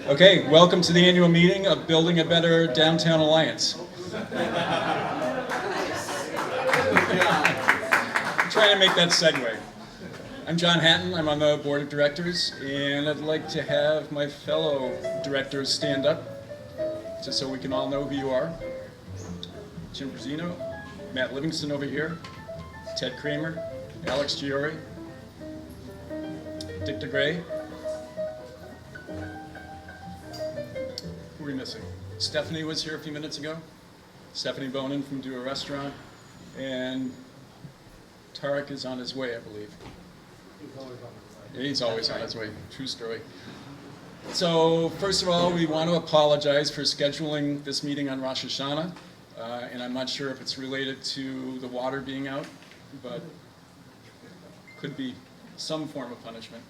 Okay, welcome to the annual meeting of Building a Better Downtown Alliance. I'm trying to make that segue. I'm John Hatton, I'm on the board of directors, and I'd like to have my fellow directors stand up, just so we can all know who you are. Jim Brazino, Matt Livingston over here, Ted Kramer, Alex Giori, Dick DeGray. Who are we missing? Stephanie was here a few minutes ago. Stephanie Bonin from Do a Restaurant. And Tarek is on his way, I believe. He's always on his way. True story. So first of all, we want to apologize for scheduling this meeting on Rosh Hashanah. And I'm not sure if it's related to the water being out, but could be some form of punishment.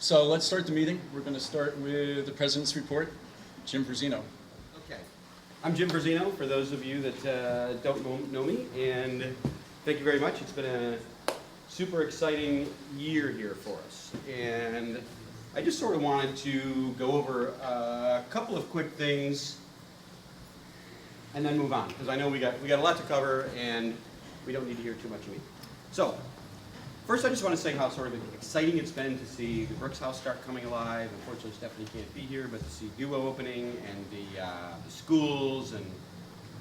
So let's start the meeting. We're going to start with the President's report. Jim Brazino. Okay. I'm Jim Brazino, for those of you that don't know me, and thank you very much. It's been a super exciting year here for us, and I just sort of wanted to go over a couple of quick things and then move on, because I know we got a lot to cover, and we don't need to hear too much of me. So, first, I just want to say how sort of exciting it's been to see the Brooks House start coming alive. Unfortunately, Stephanie can't be here, but to see Duo opening and the schools and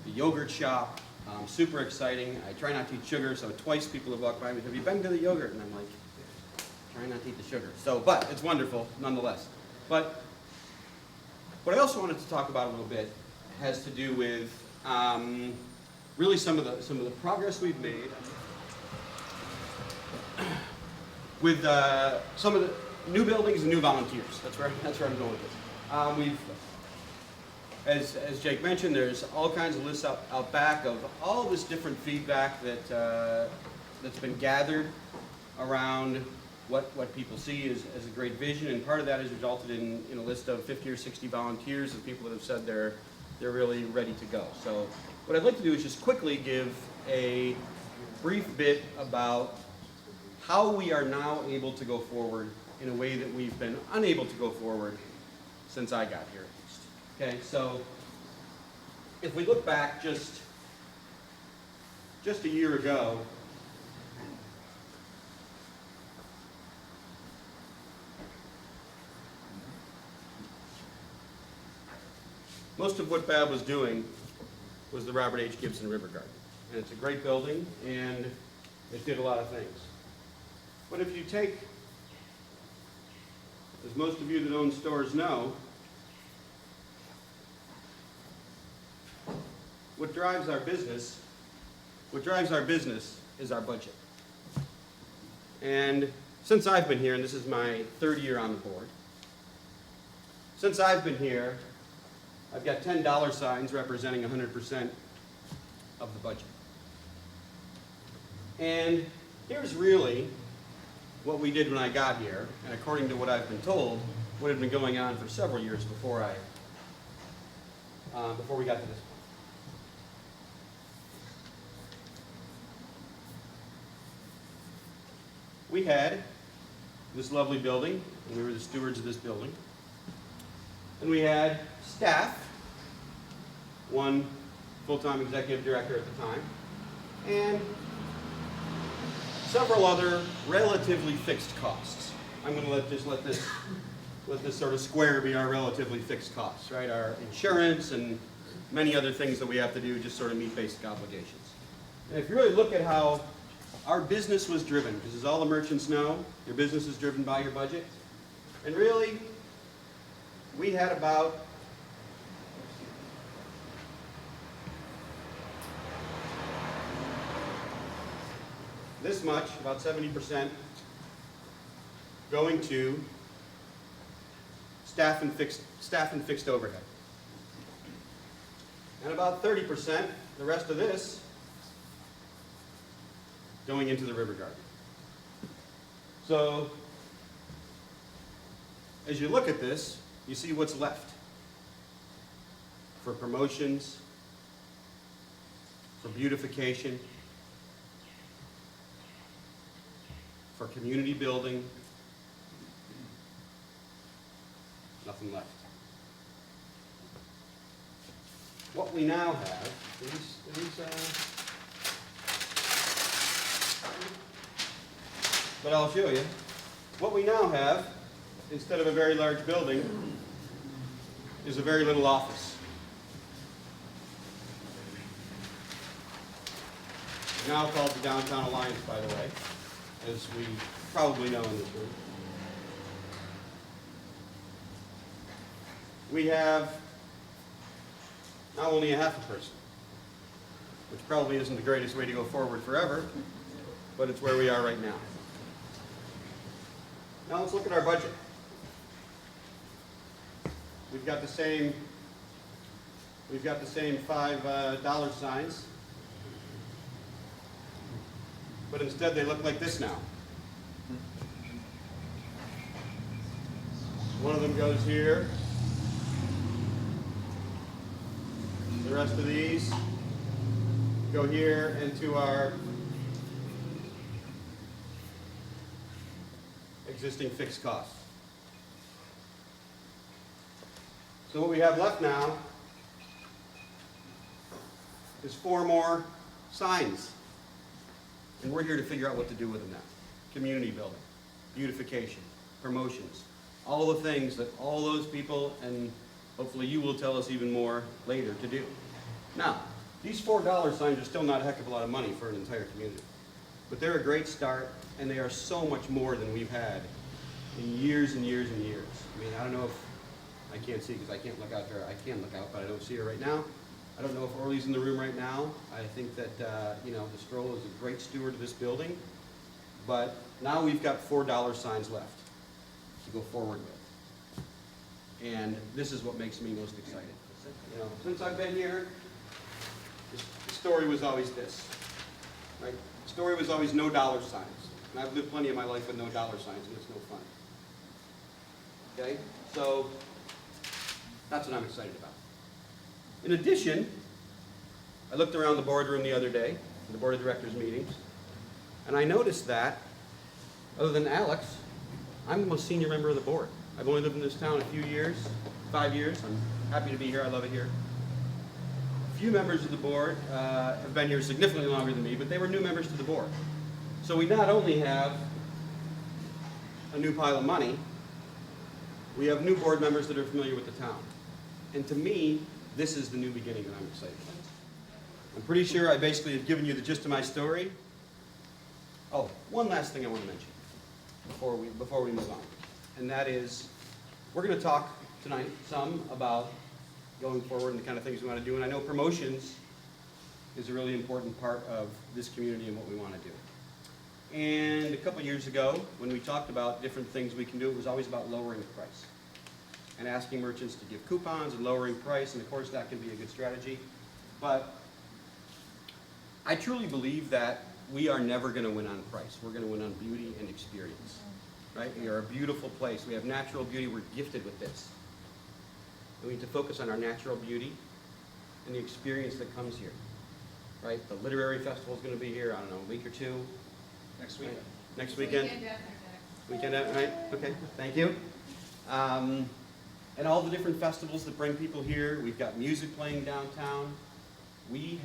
the yogurt shop, super exciting. I try not to eat sugar, so twice people have walked by me, have you been to the yogurt? And I'm like, try not to eat the sugar. So, but it's wonderful nonetheless. But what I also wanted to talk about a little bit has to do with really some of the progress we've made with some of the new buildings and new volunteers. That's where I'm going with this. As Jake mentioned, there's all kinds of lists out back of all this different feedback that's been gathered around what people see as a great vision, and part of that has resulted in a list of 50 or 60 volunteers of people that have said they're really ready to go. So what I'd like to do is just quickly give a brief bit about how we are now able to go forward in a way that we've been unable to go forward since I got here, at least. Okay, so if we look back just a year ago, most of what Bab was doing was the Robert H. Gibson River Garden. And it's a great building, and it did a lot of things. But if you take, as most of you that own stores know, what drives our business is our budget. And since I've been here, and this is my third year on the board, since I've been here, I've got $10 signs representing 100% of the budget. And here's really what we did when I got here, and according to what I've been told, what had been going on for several years before we got to this point. We had this lovely building, and we were the stewards of this building. And we had staff, one full-time executive director at the time, and several other relatively fixed costs. I'm going to let this sort of square be our relatively fixed costs, right? Our insurance and many other things that we have to do just sort of meet basic obligations. And if you really look at how our business was driven, because as all the merchants know, your business is driven by your budget. And really, we had about this much, about 70%, going to staff and fixed overhead. And about 30%, the rest of this, going into the river garden. So, as you look at this, you see what's left for promotions, for beautification, for community building, nothing left. What we now have, but I'll show you. What we now have, instead of a very large building, is a very little office. Now called the Downtown Alliance, by the way, as we probably know in this room. We have now only a half a person, which probably isn't the greatest way to go forward forever, but it's where we are right now. Now let's look at our budget. We've got the same $5 signs, but instead they look like this now. One of them goes here. The rest of these go here into our existing fixed costs. So what we have left now is 4 more signs. And we're here to figure out what to do with them now. Community building, beautification, promotions, all the things that all those people, and hopefully you will tell us even more later, to do. Now, these $4 signs are still not a heck of a lot of money for an entire community. But they're a great start, and they are so much more than we've had in years and years and years. I mean, I don't know if, I can't see because I can't look out there. I can look out, but I don't see her right now. I don't know if Orly's in the room right now. I think that, the Stroll is a great steward of this building. But now we've got $4 signs left to go forward with. And this is what makes me most excited. Since I've been here, the story was always this, right? The story was always no dollar signs. And I've lived plenty of my life with no dollar signs, and it's no fun. Okay? So that's what I'm excited about. In addition, I looked around the boardroom the other day, the board of directors meetings, and I noticed that, other than Alex, I'm the most senior member of the board. I've only lived in this town a few years, 5 years. I'm happy to be here. I love it here. A few members of the board have been here significantly longer than me, but they were new members to the board. So we not only have a new pile of money, we have new board members that are familiar with the town. And to me, this is the new beginning that I'm excited about. I'm pretty sure I basically have given you the gist of my story. Oh, one last thing I want to mention before we move on. And that is, we're going to talk tonight some about going forward and the kind of things we want to do. And I know promotions is a really important part of this community and what we want to do. And a couple years ago, when we talked about different things we can do, it was always about lowering the price and asking merchants to give coupons and lowering price, and of course that can be a good strategy. But I truly believe that we are never going to win on price. We're going to win on beauty and experience. Right? We are a beautiful place. We have natural beauty. We're gifted with this. We need to focus on our natural beauty and the experience that comes here. Right? The literary festival is going to be here, I don't know, a week or two. Next weekend. Next weekend? Weekend, right? Okay, thank you. And all the different festivals that bring people here. We've got music playing downtown. We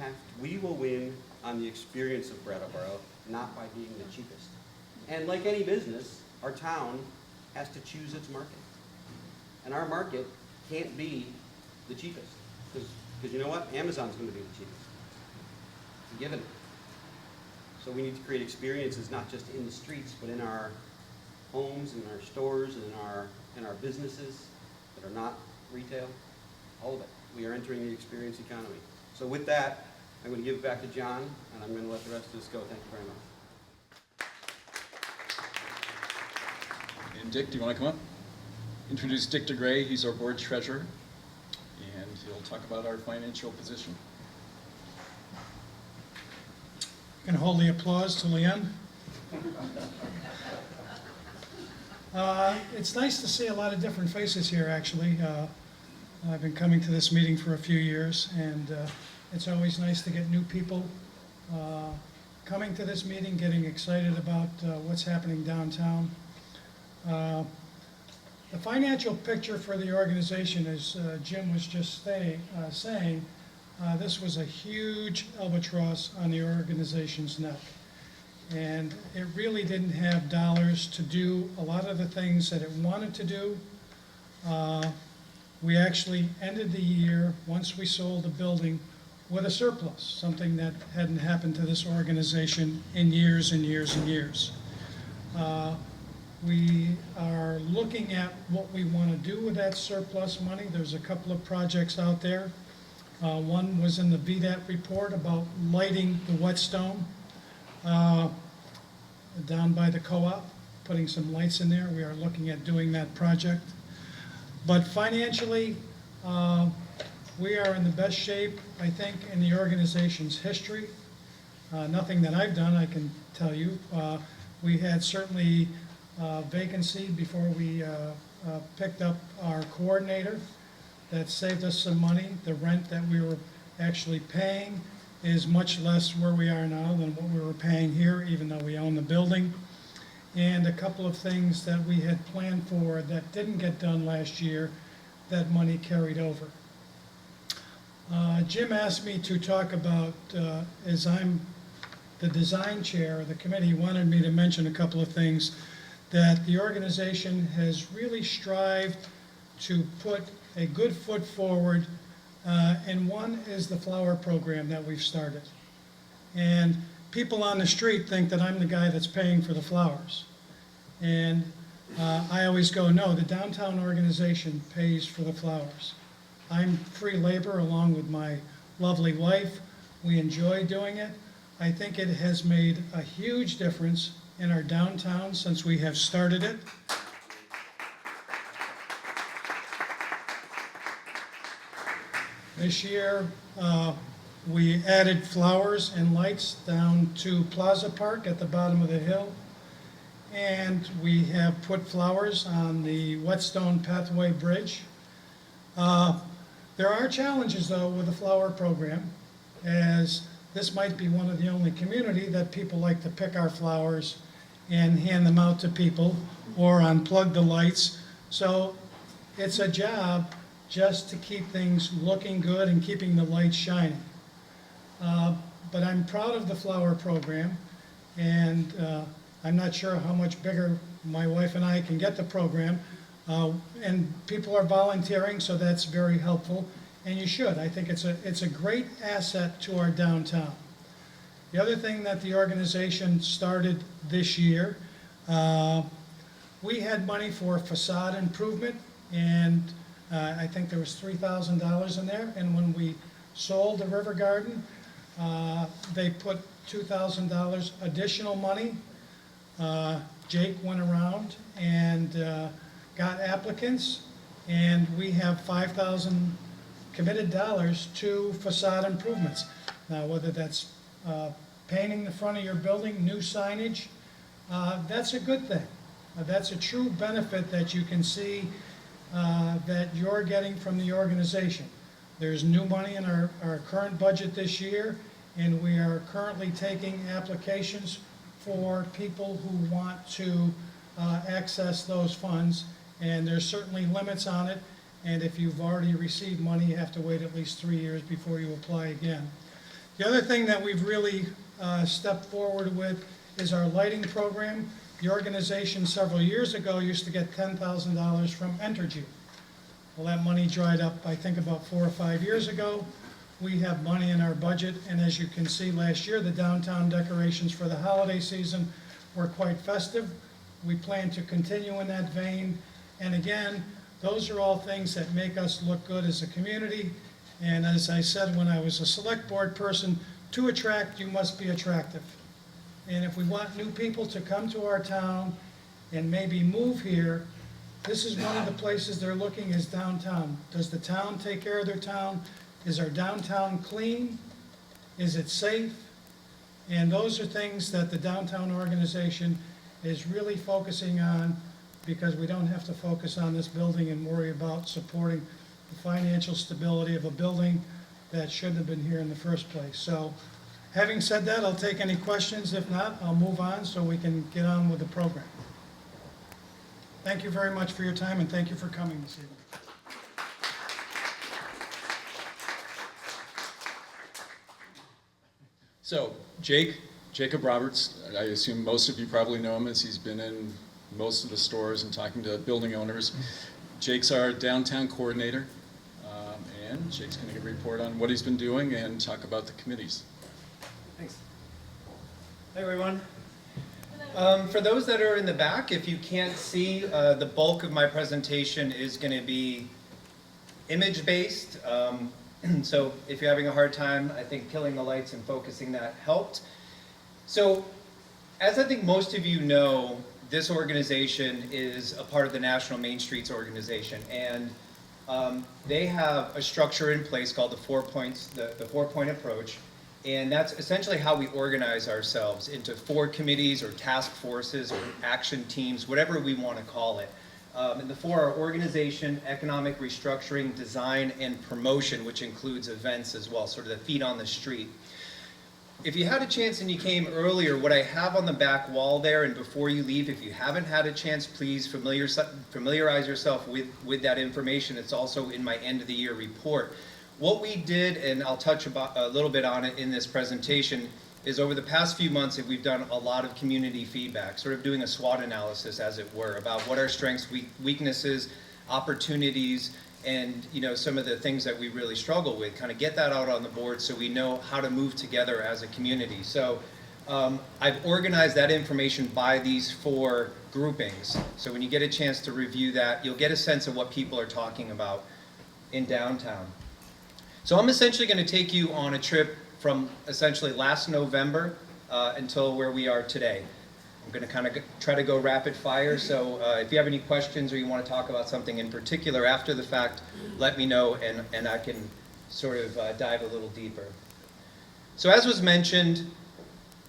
will win on the experience of Brattleboro, not by being the cheapest. And like any business, our town has to choose its market. And our market can't be the cheapest. Because you know what? Amazon's going to be the cheapest. It's a given. So we need to create experiences not just in the streets, but in our homes, in our stores, and in our businesses that are not retail. All of it. We are entering the experience economy. So with that, I'm going to give it back to John, and I'm going to let the rest of this go. Thank you very much. And Dick, do you want to come up? Introduce Dick DeGray. He's our board treasurer, and he'll talk about our financial position. Can hold the applause till the end. It's nice to see a lot of different faces here, actually. I've been coming to this meeting for a few years, and it's always nice to get new people coming to this meeting, getting excited about what's happening downtown. The financial picture for the organization, as Jim was just saying, this was a huge albatross on the organization's neck. And it really didn't have dollars to do a lot of the things that it wanted to do. We actually ended the year, once we sold the building, with a surplus, something that hadn't happened to this organization in years and years and years. We are looking at what we want to do with that surplus money. There's a couple of projects out there. One was in the VDAT report about lighting the Whetstone down by the co-op, putting some lights in there. We are looking at doing that project. But financially, we are in the best shape, I think, in the organization's history. Nothing that I've done, I can tell you. We had certainly vacancy before we picked up our coordinator. That saved us some money. The rent that we were actually paying is much less where we are now than what we were paying here, even though we own the building. And a couple of things that we had planned for that didn't get done last year, that money carried over. Jim asked me to talk about, as I'm the design chair of the committee, he wanted me to mention a couple of things that the organization has really strived to put a good foot forward, and one is the flower program that we've started. And people on the street think that I'm the guy that's paying for the flowers. And I always go, no, the downtown organization pays for the flowers. I'm free labor along with my lovely wife. We enjoy doing it. I think it has made a huge difference in our downtown since we have started it. This year, we added flowers and lights down to Plaza Park at the bottom of the hill. And we have put flowers on the Whetstone Pathway Bridge. There are challenges, though, with the flower program, as this might be one of the only community that people like to pick our flowers and hand them out to people or unplug the lights. So it's a job just to keep things looking good and keeping the lights shining. But I'm proud of the flower program, and I'm not sure how much bigger my wife and I can get the program. And people are volunteering, so that's very helpful, and you should. I think it's a great asset to our downtown. The other thing that the organization started this year, we had money for facade improvement, and I think there was $3,000 in there, and when we sold the River Garden, they put $2,000 additional money. Jake went around and got applicants, and we have $5,000 committed dollars to facade improvements. Now, whether that's painting the front of your building, new signage, that's a good thing. That's a true benefit that you can see that you're getting from the organization. There's new money in our current budget this year, and we are currently taking applications for people who want to access those funds, and there's certainly limits on it, and if you've already received money, you have to wait at least 3 years before you apply again. The other thing that we've really stepped forward with is our lighting program. The organization several years ago used to get $10,000 from Entergy. Well, that money dried up, I think, about 4 or 5 years ago. We have money in our budget, and as you can see, last year, the downtown decorations for the holiday season were quite festive. We plan to continue in that vein, and again, those are all things that make us look good as a community, and as I said when I was a select board person, to attract, you must be attractive. And if we want new people to come to our town and maybe move here, this is one of the places they're looking is downtown. Does the town take care of their town? Is our downtown clean? Is it safe? And those are things that the downtown organization is really focusing on, because we don't have to focus on this building and worry about supporting the financial stability of a building that shouldn't have been here in the first place. So having said that, I'll take any questions. If not, I'll move on so we can get on with the program. Thank you very much for your time, and thank you for coming this evening. So, Jacob Roberts, I assume most of you probably know him as he's been in most of the stores and talking to building owners. Jake's our downtown coordinator, and Jake's going to give a report on what he's been doing and talk about the committees. Thanks. Hi, everyone. For those that are in the back, if you can't see, the bulk of my presentation is going to be image-based. So if you're having a hard time, I think killing the lights and focusing that helped. So as I think most of you know, this organization is a part of the National Main Streets organization, and they have a structure in place called the 4 points, the 4-point approach, and that's essentially how we organize ourselves into 4 committees or task forces or action teams, whatever we want to call it. And the 4 are organization, economic restructuring, design, and promotion, which includes events as well, sort of the feet on the street. If you had a chance and you came earlier, what I have on the back wall there, and before you leave, if you haven't had a chance, please familiarize yourself with that information. It's also in my end of the year report. What we did, and I'll touch a little bit on it in this presentation, is over the past few months we've done a lot of community feedback, sort of doing a SWOT analysis, as it were, about what our strengths, weaknesses, opportunities, and some of the things that we really struggle with, kind of get that out on the board so we know how to move together as a community. So I've organized that information by these 4 groupings. So when you get a chance to review that, you'll get a sense of what people are talking about in downtown. So I'm essentially going to take you on a trip from essentially last November until where we are today. I'm going to kind of try to go rapid fire, so if you have any questions or you want to talk about something in particular after the fact, let me know and I can sort of dive a little deeper. So as was mentioned,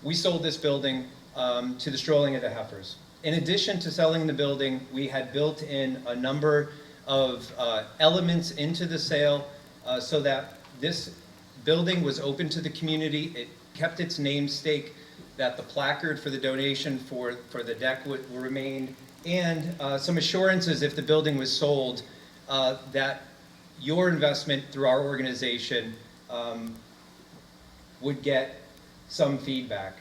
we sold this building to the Strolling of the Heifers. In addition to selling the building, we had built in a number of elements into the sale so that this building was open to the community. It kept its namesake, that the placard for the donation for the deck would remain, and some assurances if the building was sold that your investment through our organization would get some feedback,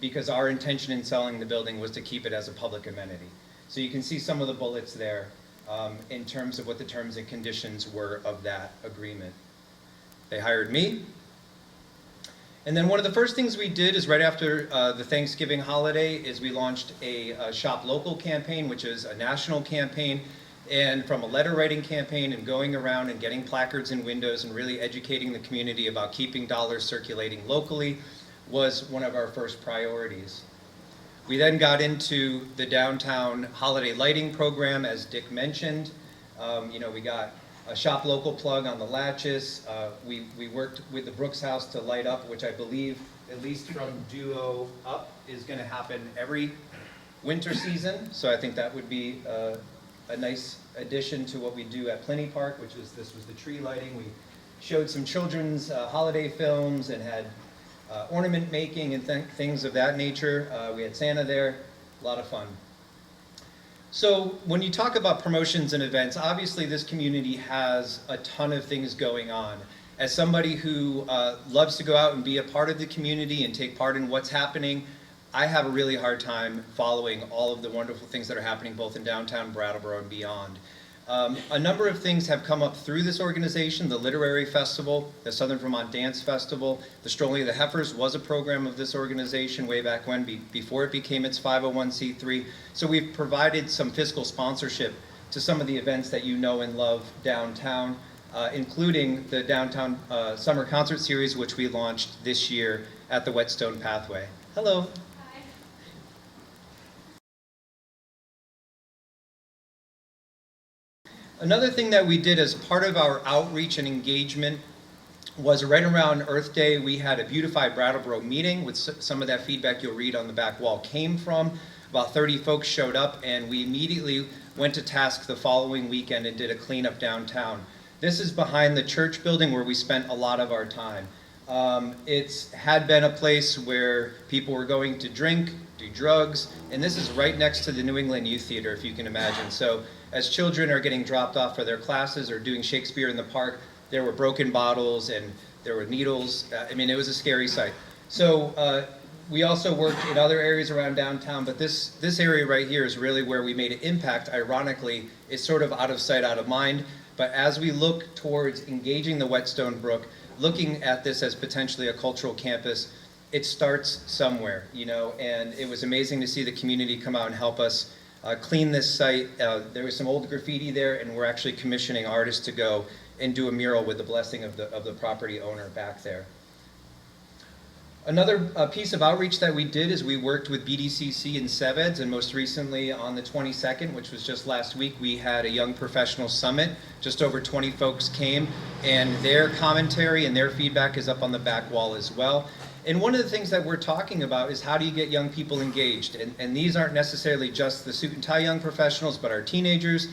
because our intention in selling the building was to keep it as a public amenity. So you can see some of the bullets there in terms of what the terms and conditions were of that agreement. They hired me. And then one of the first things we did is right after the Thanksgiving holiday is we launched a Shop Local campaign, which is a national campaign. And from a letter writing campaign and going around and getting placards in windows and really educating the community about keeping dollars circulating locally was one of our first priorities. We then got into the downtown holiday lighting program, as Dick mentioned. We got a Shop Local plug on the latches. We worked with the Brooks House to light up, which I believe, at least from Duo up, is going to happen every winter season. So I think that would be a nice addition to what we do at Plenty Park, this was the tree lighting. We showed some children's holiday films and had ornament making and things of that nature. We had Santa there, a lot of fun. So when you talk about promotions and events, obviously this community has a ton of things going on. As somebody who loves to go out and be a part of the community and take part in what's happening, I have a really hard time following all of the wonderful things that are happening both in downtown Brattleboro and beyond. A number of things have come up through this organization: the Literary Festival, the Southern Vermont Dance Festival, the Strolling of the Heifers was a program of this organization way back when, before it became its 501c3. So we've provided some fiscal sponsorship to some of the events that you know and love downtown, including the Downtown Summer Concert Series, which we launched this year at the Whetstone Pathway. Hello. Another thing that we did as part of our outreach and engagement was right around Earth Day, we had a Beautify Brattleboro meeting, with some of that feedback you'll read on the back wall came from. About 30 folks showed up, and we immediately went to task the following weekend and did a cleanup downtown. This is behind the church building where we spent a lot of our time. It's had been a place where people were going to drink, do drugs, and this is right next to the New England Youth Theater, if you can imagine. So as children are getting dropped off for their classes or doing Shakespeare in the park, there were broken bottles and there were needles. I mean, it was a scary sight. So we also worked in other areas around downtown, but this area right here is really where we made an impact. Ironically, it's sort of out of sight, out of mind. But as we look towards engaging the Whetstone Brook, looking at this as potentially a cultural campus, it starts somewhere, you know, and it was amazing to see the community come out and help us clean this site. There was some old graffiti there, and we're actually commissioning artists to go and do a mural with the blessing of the property owner back there. Another piece of outreach that we did is we worked with BDCC and CEVEDS, and most recently on the 22nd, which was just last week, we had a Young Professional Summit. Just over 20 folks came, and their commentary and their feedback is up on the back wall as well. And one of the things that we're talking about is how do you get young people engaged? And these aren't necessarily just the suit and tie young professionals, but our teenagers,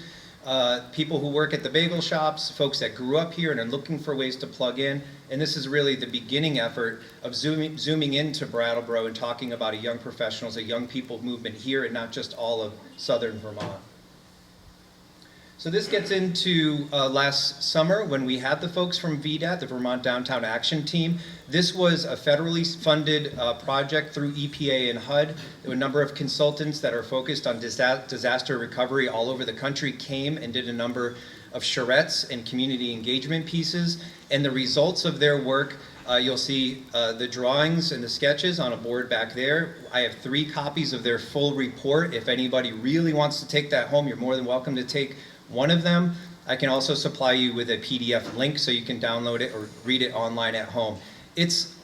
people who work at the bagel shops, folks that grew up here and are looking for ways to plug in. And this is really the beginning effort of zooming into Brattleboro and talking about a young professionals, a young people movement here and not just all of southern Vermont. So this gets into last summer when we had the folks from VDAT, the Vermont Downtown Action Team. This was a federally funded project through EPA and HUD. There were a number of consultants that are focused on disaster recovery all over the country came and did a number of charrettes and community engagement pieces. And the results of their work, you'll see the drawings and the sketches on a board back there. I have 3 copies of their full report. If anybody really wants to take that home, you're more than welcome to take one of them. I can also supply you with a PDF link so you can download it or read it online at home. It's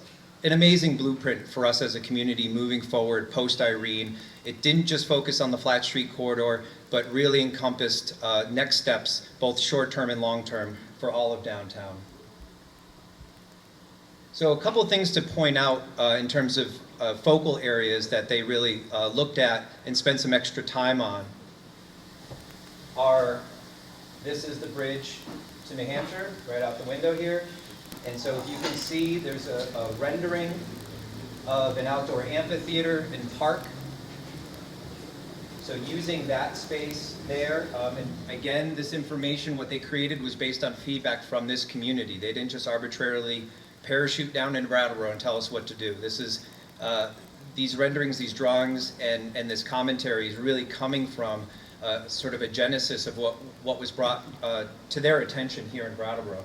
an amazing blueprint for us as a community moving forward post-Irene. It didn't just focus on the Flat Street corridor, but really encompassed next steps, both short-term and long-term, for all of downtown. So a couple things to point out in terms of focal areas that they really looked at and spent some extra time on are, this is the bridge to New Hampshire, right out the window here. And so if you can see, there's a rendering of an outdoor amphitheater and park. So using that space there, and again, this information, what they created was based on feedback from this community. They didn't just arbitrarily parachute down in Brattleboro and tell us what to do. This is, these renderings, these drawings, and this commentary is really coming from sort of a genesis of what was brought to their attention here in Brattleboro.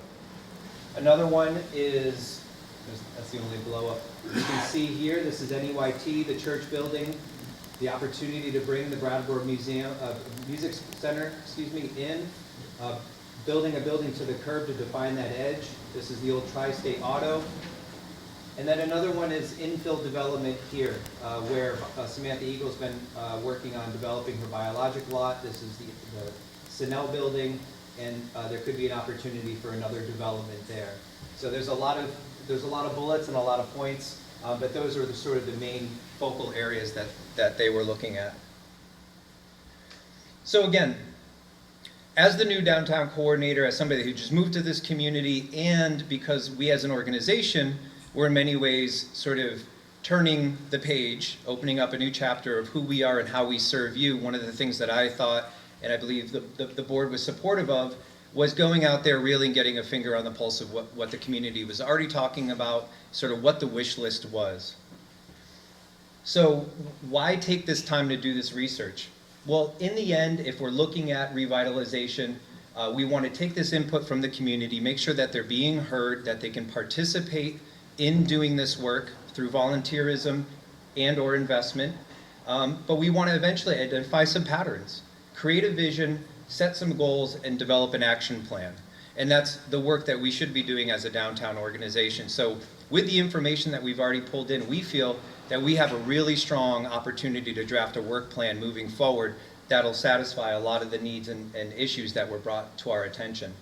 Another one is, that's the only blow up. You can see here, this is NEYT, the church building, the opportunity to bring the Brattleboro Museum, Music Center, in, building a building to the curb to define that edge. This is the old Tri-State Auto. And then another one is infill development here, where Samantha Eagle's been working on developing her biologic lot. This is the Sinnell building, and there could be an opportunity for another development there. So there's a lot of bullets and a lot of points, but those are the sort of the main focal areas that they were looking at. So again, as the new downtown coordinator, as somebody who just moved to this community, and because we as an organization, we're in many ways sort of turning the page, opening up a new chapter of who we are and how we serve you. One of the things that I thought, and I believe the board was supportive of, was going out there really and getting a finger on the pulse of what the community was already talking about, sort of what the wish list was. So why take this time to do this research? Well, in the end, if we're looking at revitalization, we want to take this input from the community, make sure that they're being heard, that they can participate in doing this work through volunteerism and or investment. But we want to eventually identify some patterns, create a vision, set some goals, and develop an action plan. And that's the work that we should be doing as a downtown organization. So with the information that we've already pulled in, we feel that we have a really strong opportunity to draft a work plan moving forward that'll satisfy a lot of the needs and issues that were brought to our attention.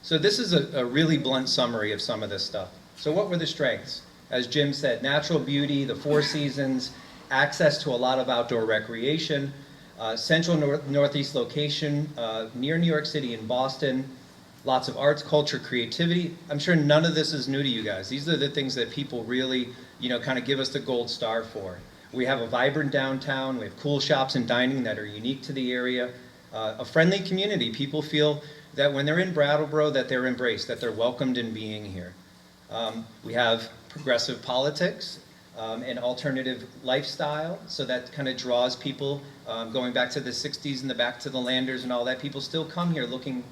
So this is a really blunt summary of some of this stuff. So what were the strengths? As Jim said, natural beauty, the 4 seasons, access to a lot of outdoor recreation, central northeast location, near New York City and Boston, Lots of arts, culture, creativity. I'm sure none of this is new to you guys. These are the things that people really, kind of give us the gold star for. We have a vibrant downtown. We have cool shops and dining that are unique to the area. A friendly community. People feel that when they're in Brattleboro that they're embraced, that they're welcomed in being here. We have progressive politics, an alternative lifestyle, so that kind of draws people, going back to the 60s and the back to the landers and all that. People still come here looking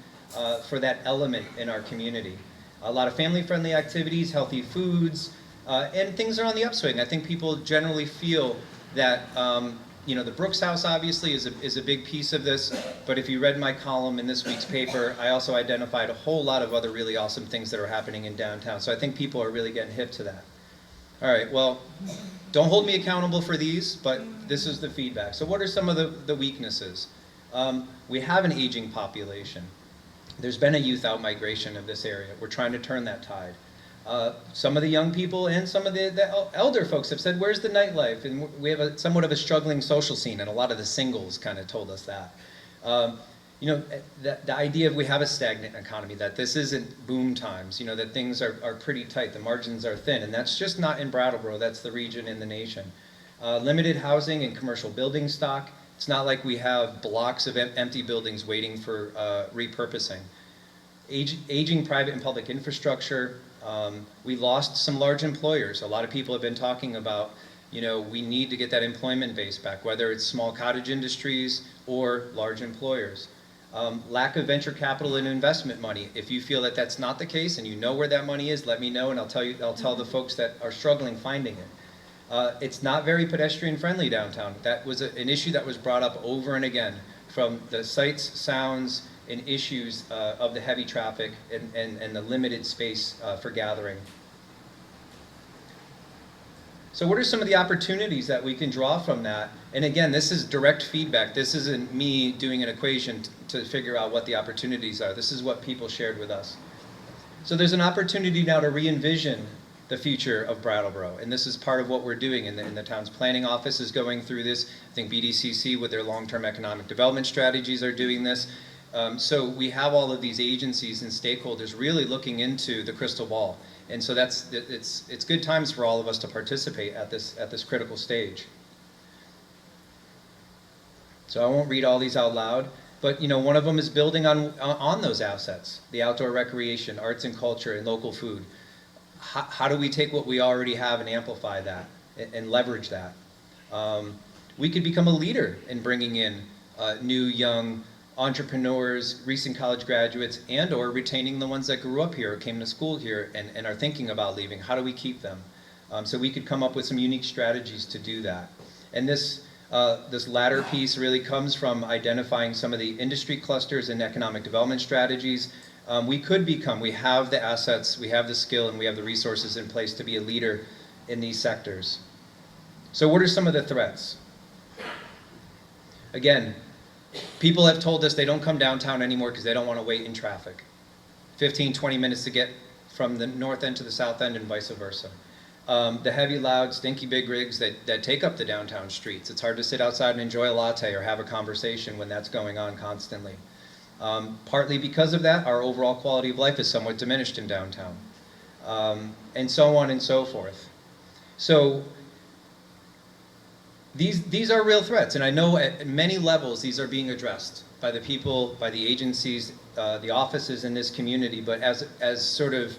for that element in our community. A lot of family-friendly activities, healthy foods, and things are on the upswing. I think people generally feel that the Brooks House obviously is a big piece of this, but if you read my column in this week's paper, I also identified a whole lot of other really awesome things that are happening in downtown. So I think people are really getting hip to that. All right, well, don't hold me accountable for these, but this is the feedback. So what are some of the weaknesses? We have an aging population. There's been a youth out-migration of this area. We're trying to turn that tide. Some of the young people and some of the elder folks have said, where's the nightlife? And we have somewhat of a struggling social scene, and a lot of the singles kind of told us that. The idea of we have a stagnant economy, that this isn't boom times, that things are pretty tight, the margins are thin, and that's just not in Brattleboro, that's the region in the nation. Limited housing and commercial building stock. It's not like we have blocks of empty buildings waiting for repurposing. Aging private and public infrastructure. We lost some large employers. A lot of people have been talking about, we need to get that employment base back, whether it's small cottage industries or large employers. Lack of venture capital and investment money. If you feel that that's not the case and you know where that money is, let me know and I'll tell the folks that are struggling finding it. It's not very pedestrian friendly downtown. That was an issue that was brought up over and again from the sights, sounds, and issues of the heavy traffic and the limited space for gathering. So what are some of the opportunities that we can draw from that? And again, this is direct feedback. This isn't me doing an equation to figure out what the opportunities are. This is what people shared with us. So there's an opportunity now to re-envision the future of Brattleboro, and this is part of what we're doing in the town's planning office is going through this. I think BDCC with their long-term economic development strategies are doing this. So we have all of these agencies and stakeholders really looking into the crystal ball, and so it's good times for all of us to participate at this critical stage. So I won't read all these out loud, but one of them is building on those assets: the outdoor recreation, arts and culture, and local food. How do we take what we already have and amplify that and leverage that? We could become a leader in bringing in new young entrepreneurs, recent college graduates, and or retaining the ones that grew up here or came to school here and are thinking about leaving. How do we keep them? So we could come up with some unique strategies to do that. And this latter piece really comes from identifying some of the industry clusters and economic development strategies. We have the assets, we have the skill, and we have the resources in place to be a leader in these sectors. So what are some of the threats? Again, people have told us they don't come downtown anymore because they don't want to wait in traffic. 15, 20 minutes to get from the north end to the south end and vice versa. The heavy, loud, stinky big rigs that take up the downtown streets. It's hard to sit outside and enjoy a latte or have a conversation when that's going on constantly. Partly because of that, our overall quality of life is somewhat diminished in downtown, and so on and so forth. So these are real threats, and I know at many levels these are being addressed by the people, by the agencies, the offices in this community, but as sort of,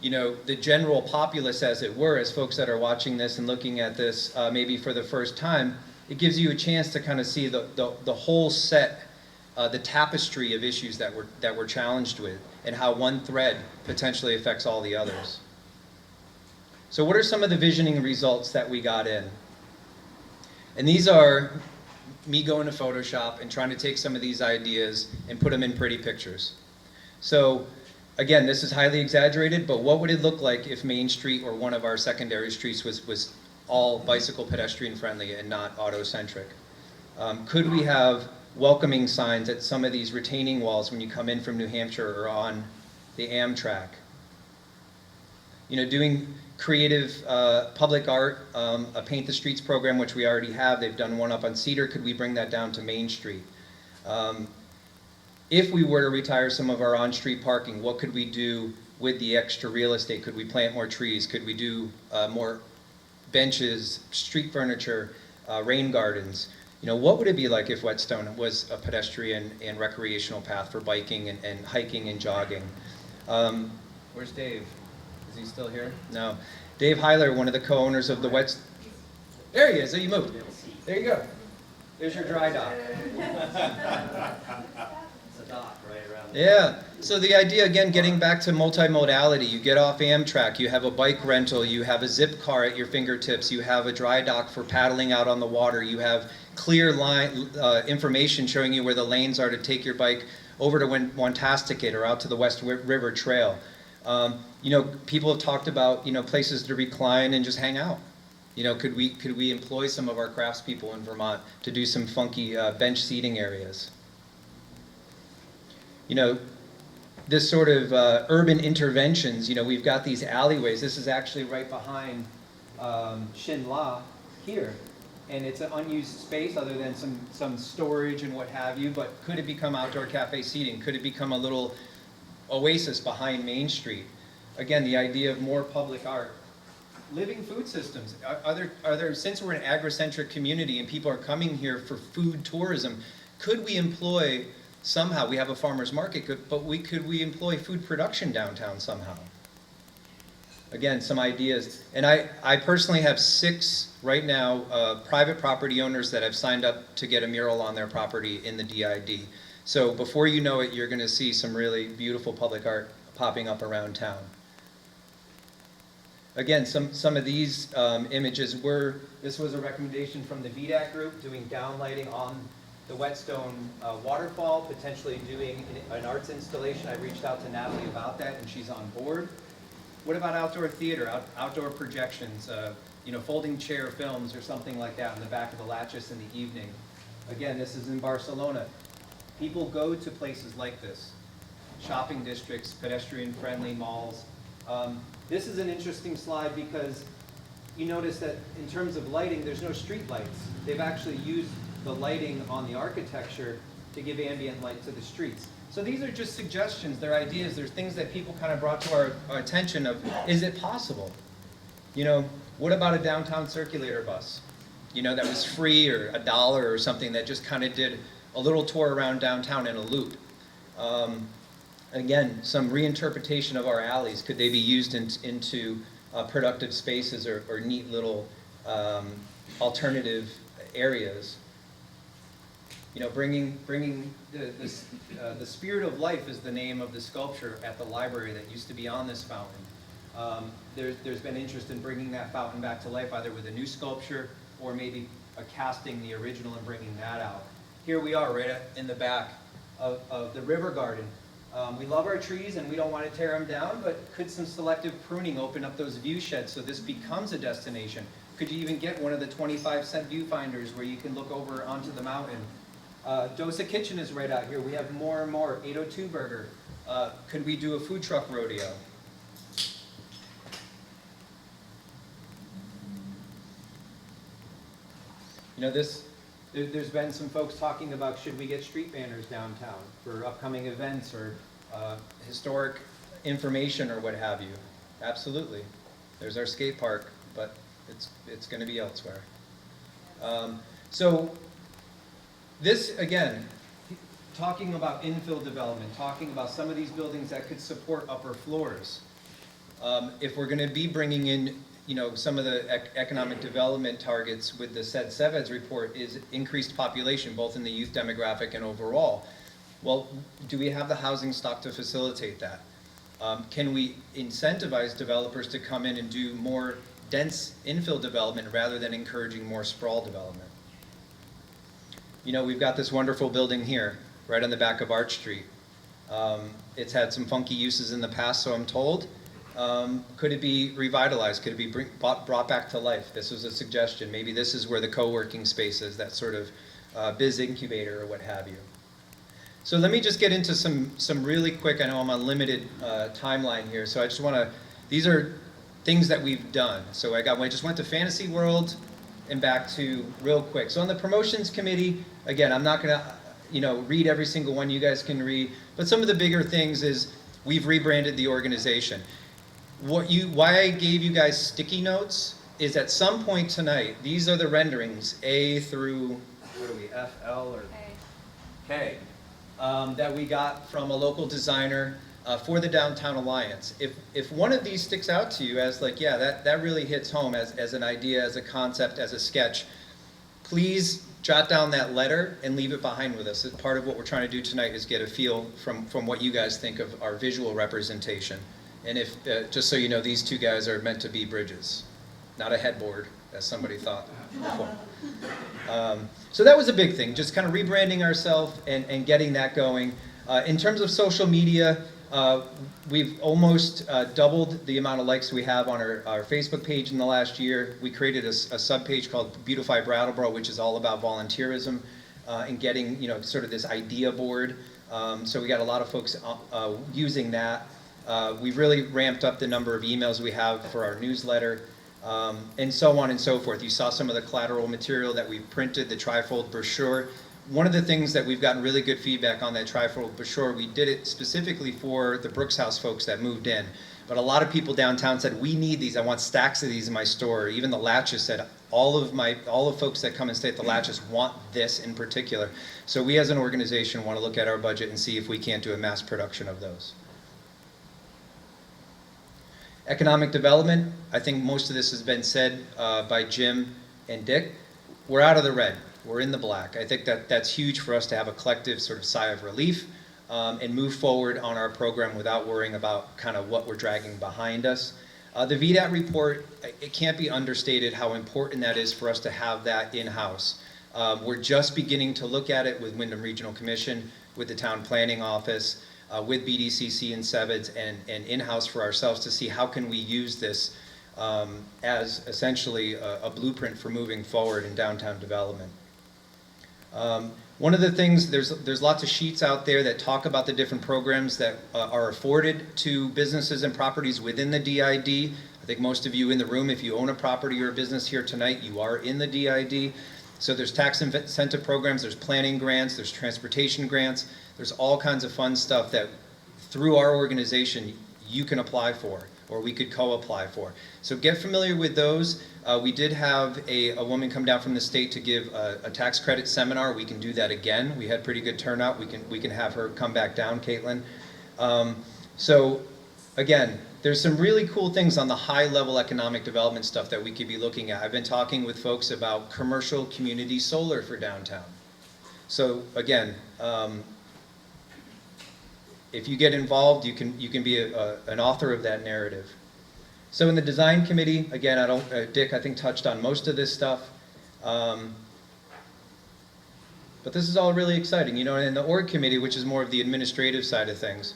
the general populace, as it were, as folks that are watching this and looking at this maybe for the first time, it gives you a chance to kind of see the whole set, the tapestry of issues that we're challenged with, and how one thread potentially affects all the others. So what are some of the visioning results that we got in? And these are me going to Photoshop and trying to take some of these ideas and put them in pretty pictures. So again, this is highly exaggerated, but what would it look like if Main Street or one of our secondary streets was all bicycle pedestrian friendly and not auto-centric? Could we have welcoming signs at some of these retaining walls when you come in from New Hampshire or on the Amtrak? Doing creative public art, a Paint the Streets program, which we already have. They've done one up on Cedar. Could we bring that down to Main Street? if we were to retire some of our on-street parking, what could we do with the extra real estate? Could we plant more trees? Could we do more benches, street furniture, rain gardens? You know, what would it be like if Whetstone was a pedestrian and recreational path for biking and hiking and jogging? Where's Dave? Is he still here? No. Dave Heiler, one of the co-owners of the Whetstone. There he is. There you moved. There you go. There's your dry dock. Yeah, so the idea, again, getting back to multimodality, you get off Amtrak, you have a bike rental, you have a zip car at your fingertips, you have a dry dock for paddling out on the water, you have clear line information showing you where the lanes are to take your bike over to Wantasticate or out to the West River Trail. You know, people have talked about, you know, places to recline and just hang out. You know, could we employ some of our craftspeople in Vermont to do some funky bench seating areas? You know, this sort of urban interventions, you know, we've got these alleyways. This is actually right behind Shin La here. And it's an unused space other than some storage and what have you, but could it become outdoor cafe seating? Could it become a little oasis behind Main Street? Again, the idea of more public art. Living food systems. Are there, since we're an agri-centric community and people are coming here for food tourism, could we employ somehow, we have a farmer's market, but could we employ food production downtown somehow? Again, some ideas. And I personally have 6 right now private property owners that have signed up to get a mural on their property in the DID. So before you know it, you're going to see some really beautiful public art popping up around town. Again, some of these images this was a recommendation from the VDAC group doing downlighting on the Whetstone waterfall, potentially doing an arts installation. I reached out to Natalie about that and she's on board. What about outdoor theater, outdoor projections, you know, folding chair films or something like that in the back of the Latches in the evening? Again, this is in Barcelona. People go to places like this, shopping districts, pedestrian-friendly malls. This is an interesting slide because you notice that in terms of lighting, there's no street lights. They've actually used the lighting on the architecture to give ambient light to the streets. So these are just suggestions, they're ideas, they're things that people kind of brought to our attention of, is it possible? You know, what about a downtown circulator bus? You know, that was free or $1 or something that just kind of did a little tour around downtown in a loop. Again, some reinterpretation of our alleys. Could they be used into productive spaces or neat little alternative areas? You know, bringing the spirit of life is the name of the sculpture at the library that used to be on this fountain. There's been interest in bringing that fountain back to life, either with a new sculpture or maybe casting the original and bringing that out. Here we are, right in the back of the river garden. We love our trees and we don't want to tear them down, but could some selective pruning open up those view sheds so this becomes a destination? Could you even get one of the 25-cent viewfinders where you can look over onto the mountain? Dosa Kitchen is right out here. We have more and more. 802 Burger. Could we do a food truck rodeo? You know, there's been some folks talking about should we get street banners downtown for upcoming events or historic information or what have you. Absolutely. There's our skate park, but it's going to be elsewhere. So this, again, talking about infill development, talking about some of these buildings that could support upper floors. If we're going to be bringing in, you know, some of the economic development targets with the CED's report is increased population, both in the youth demographic and overall. Well, do we have the housing stock to facilitate that? Can we incentivize developers to come in and do more dense infill development rather than encouraging more sprawl development? You know, we've got this wonderful building here, right on the back of Arch Street. It's had some funky uses in the past, so I'm told. Could it be revitalized? Could it be brought back to life? This was a suggestion. Maybe this is where the co-working space is, that sort of biz incubator or what have you. So let me just get into some really quick, I know I'm on limited timeline here, so I just want to, these are things that we've done. So I just went to Fantasy World and back to real quick. So on the promotions committee, again, I'm not going to, read every single one you guys can read. But some of the bigger things is we've rebranded the organization. Why I gave you guys sticky notes is at some point tonight, these are the renderings, A through, what are we, F, L, or K, that we got from a local designer for the Downtown Alliance. If one of these sticks out to you as like, yeah, that really hits home as an idea, as a concept, as a sketch, please jot down that letter and leave it behind with us. Part of what we're trying to do tonight is get a feel from what you guys think of our visual representation. And if, just so you know, these two guys are meant to be bridges, not a headboard, as somebody thought before. So that was a big thing, just kind of rebranding ourselves and getting that going. In terms of social media, we've almost doubled the amount of likes we have on our Facebook page in the last year. We created a sub-page called Better Brattleboro, which is all about volunteerism and getting, sort of this idea board. So we got a lot of folks using that. We've really ramped up the number of emails we have for our newsletter, and so on and so forth. You saw some of the collateral material that we printed, the trifold brochure. One of the things that we've gotten really good feedback on that trifold brochure, we did it specifically for the Brooks House folks that moved in. But a lot of people downtown said, we need these, I want stacks of these in my store. Even the Latches said, all the folks that come and stay at the Latches want this in particular. So we as an organization want to look at our budget and see if we can't do a mass production of those. Economic development, I think most of this has been said by Jim and Dick. We're out of the red. We're in the black. I think that's huge for us to have a collective sort of sigh of relief and move forward on our program without worrying about kind of what we're dragging behind us. The VDAT report, it can't be understated how important that is for us to have that in-house. We're just beginning to look at it with Windham Regional Commission, with the Town Planning Office, with BDCC and SEVIDS, and in-house for ourselves to see how can we use this as essentially a blueprint for moving forward in downtown development. One of the things, there's lots of sheets out there that talk about the different programs that are afforded to businesses and properties within the DID. I think most of you in the room, if you own a property or a business here tonight, you are in the DID. So there's tax incentive programs, there's planning grants, there's transportation grants, there's all kinds of fun stuff that through our organization you can apply for, or we could co-apply for. So get familiar with those. We did have a woman come down from the state to give a tax credit seminar. We can do that again. We had pretty good turnout. We can have her come back down, Caitlin. So again, there's some really cool things on the high level economic development stuff that we could be looking at. I've been talking with folks about commercial community solar for downtown. So again, if you get involved, you can be an author of that narrative. So in the design committee, again, Dick, I think, touched on most of this stuff. But this is all really exciting, and in the org committee, which is more of the administrative side of things,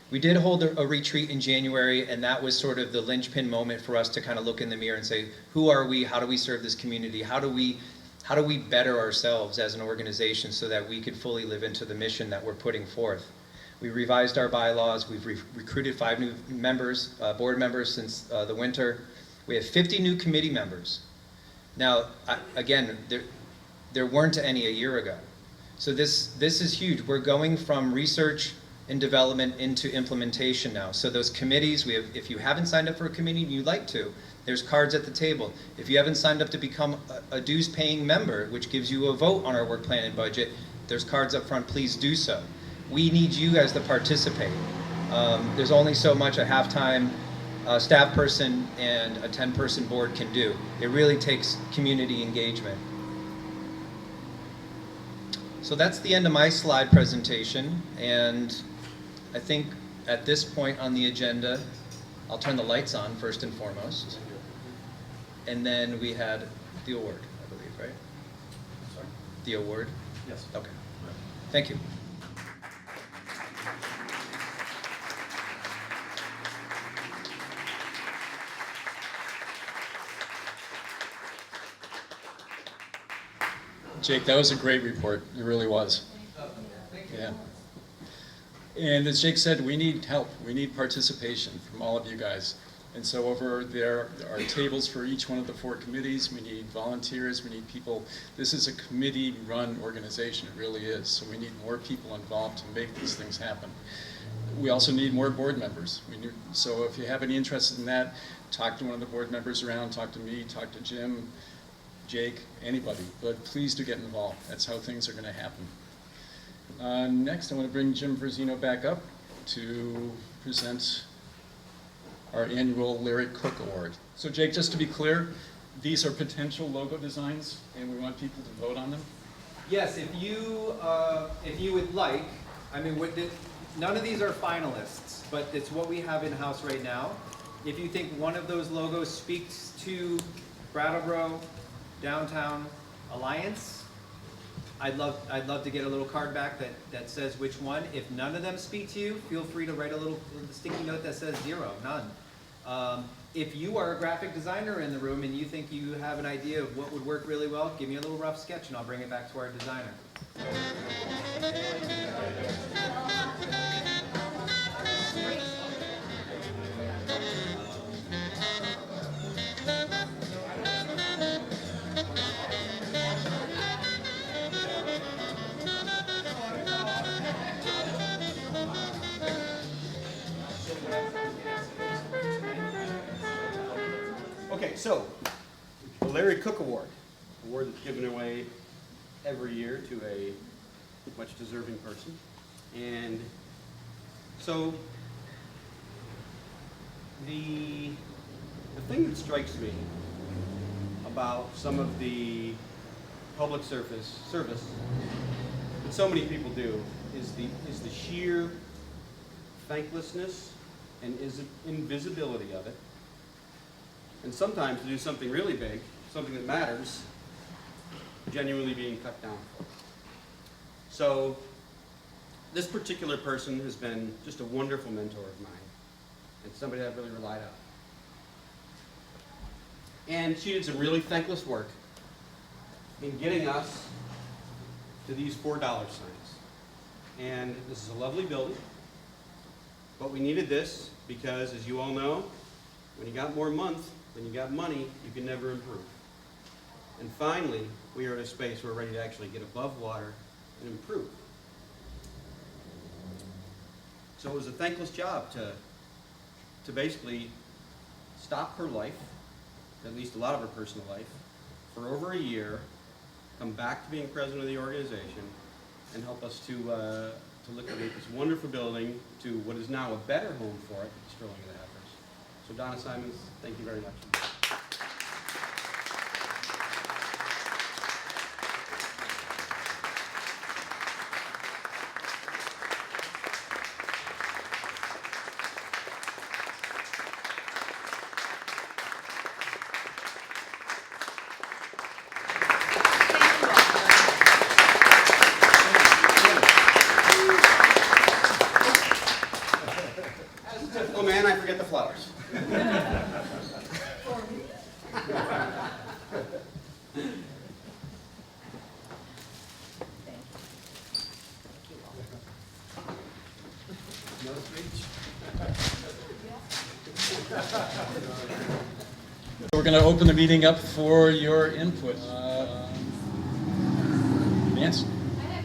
we did hold a retreat in January, and that was sort of the linchpin moment for us to kind of look in the mirror and say, who are we? How do we serve this community? How do we better ourselves as an organization so that we could fully live into the mission that we're putting forth? We revised our bylaws. We've recruited 5 new members, board members since the winter. We have 50 new committee members. Now, again, there weren't any a year ago. So this is huge. We're going from research and development into implementation now. So those committees, if you haven't signed up for a committee and you'd like to, there's cards at the table. If you haven't signed up to become a dues paying member, which gives you a vote on our work plan and budget, there's cards up front, please do so. We need you guys to participate. There's only so much a half-time staff person and a 10-person board can do. It really takes community engagement. So that's the end of my slide presentation, and I think at this point on the agenda, I'll turn the lights on first and foremost. And then we had the award, I believe, right? Sorry? The award? Yes. Okay. Thank you. Jake, that was a great report. It really was. Yeah. And as Jake said, we need help. We need participation from all of you guys. And so over there are tables for each one of the 4 committees. We need volunteers, we need people. This is a committee-run organization, it really is. So we need more people involved to make these things happen. We also need more board members. So if you have any interest in that, talk to one of the board members around, talk to me, talk to Jim, Jake, anybody. But please do get involved. That's how things are going to happen. Next, I want to bring Jim Verzino back up to present our annual Larry Cook Award. So Jake, just to be clear, these are potential logo designs, and we want people to vote on them? Yes, if you would like, I mean, none of these are finalists, but it's what we have in-house right now. If you think one of those logos speaks to Brattleboro Downtown Alliance, I'd love to get a little card back that says which one. If none of them speak to you, feel free to write a little sticky note that says 0, none. If you are a graphic designer in the room and you think you have an idea of what would work really well, give me a little rough sketch and I'll bring it back to our designer. Okay, so the Larry Cook Award that's given away every year to a much deserving person. And so the thing that strikes me about some of the public service that so many people do is the sheer thanklessness and invisibility of it. And sometimes to do something really big, something that matters, genuinely being cut down for. So this particular person has been just a wonderful mentor of mine and somebody I've really relied on. And she did some really thankless work in getting us to these $4 signs. And this is a lovely building, but we needed this because, as you all know, when you got more when you got money, you can never improve. And finally, we are at a space where we're ready to actually get above water and improve. So it was a thankless job to basically stop her life, at least a lot of her personal life, for over a year, come back to being president of the organization, and help us to liquidate this wonderful building to what is now a better home for it, Sterling and the Heifers. So Donna Simons, thank you very much. Oh man, I forget the flowers. No speech. We're going to open the meeting up for your input. Nancy? I have,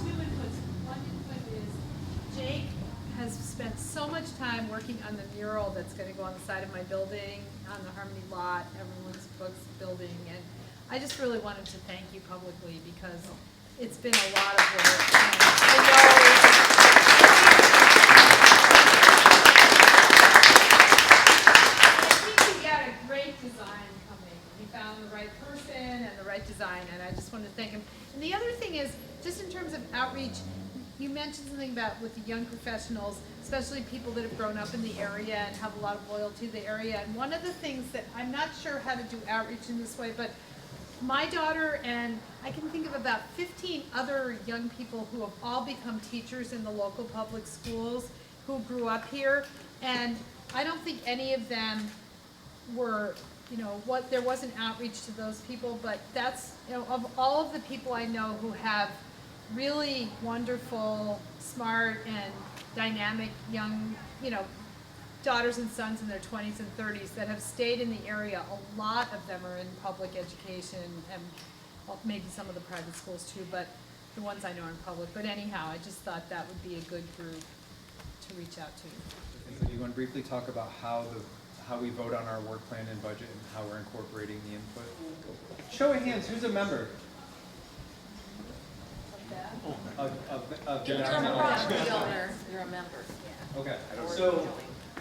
two inputs. One input is Jake has spent so much time working on the mural that's going to go on the side of my building, on the Harmony lot, everyone's books building, and I just really wanted to thank you publicly because it's been a lot of work. I think you got a great design coming. You found the right person and the right design, and I just wanted to thank him. And the other thing is, just in terms of outreach, you mentioned something about with the young professionals, especially people that have grown up in the area and have a lot of loyalty to the area. And one of the things that I'm not sure how to do outreach in this way, but my daughter and I can think of about 15 other young people who have all become teachers in the local public schools who grew up here. And I don't think any of them were, there wasn't outreach to those people, but that's, of all of the people I know who have really wonderful, smart, and dynamic young, daughters and sons in their 20s and 30s that have stayed in the area. A lot of them are in public education and well, maybe some of the private schools too, but the ones I know are in public. But anyhow, I just thought that would be a good group to reach out to. Do you want to briefly talk about how we vote on our work plan and budget and how we're incorporating the input? Show of hands, who's a member? Of You're a property owner, you're a member. Okay,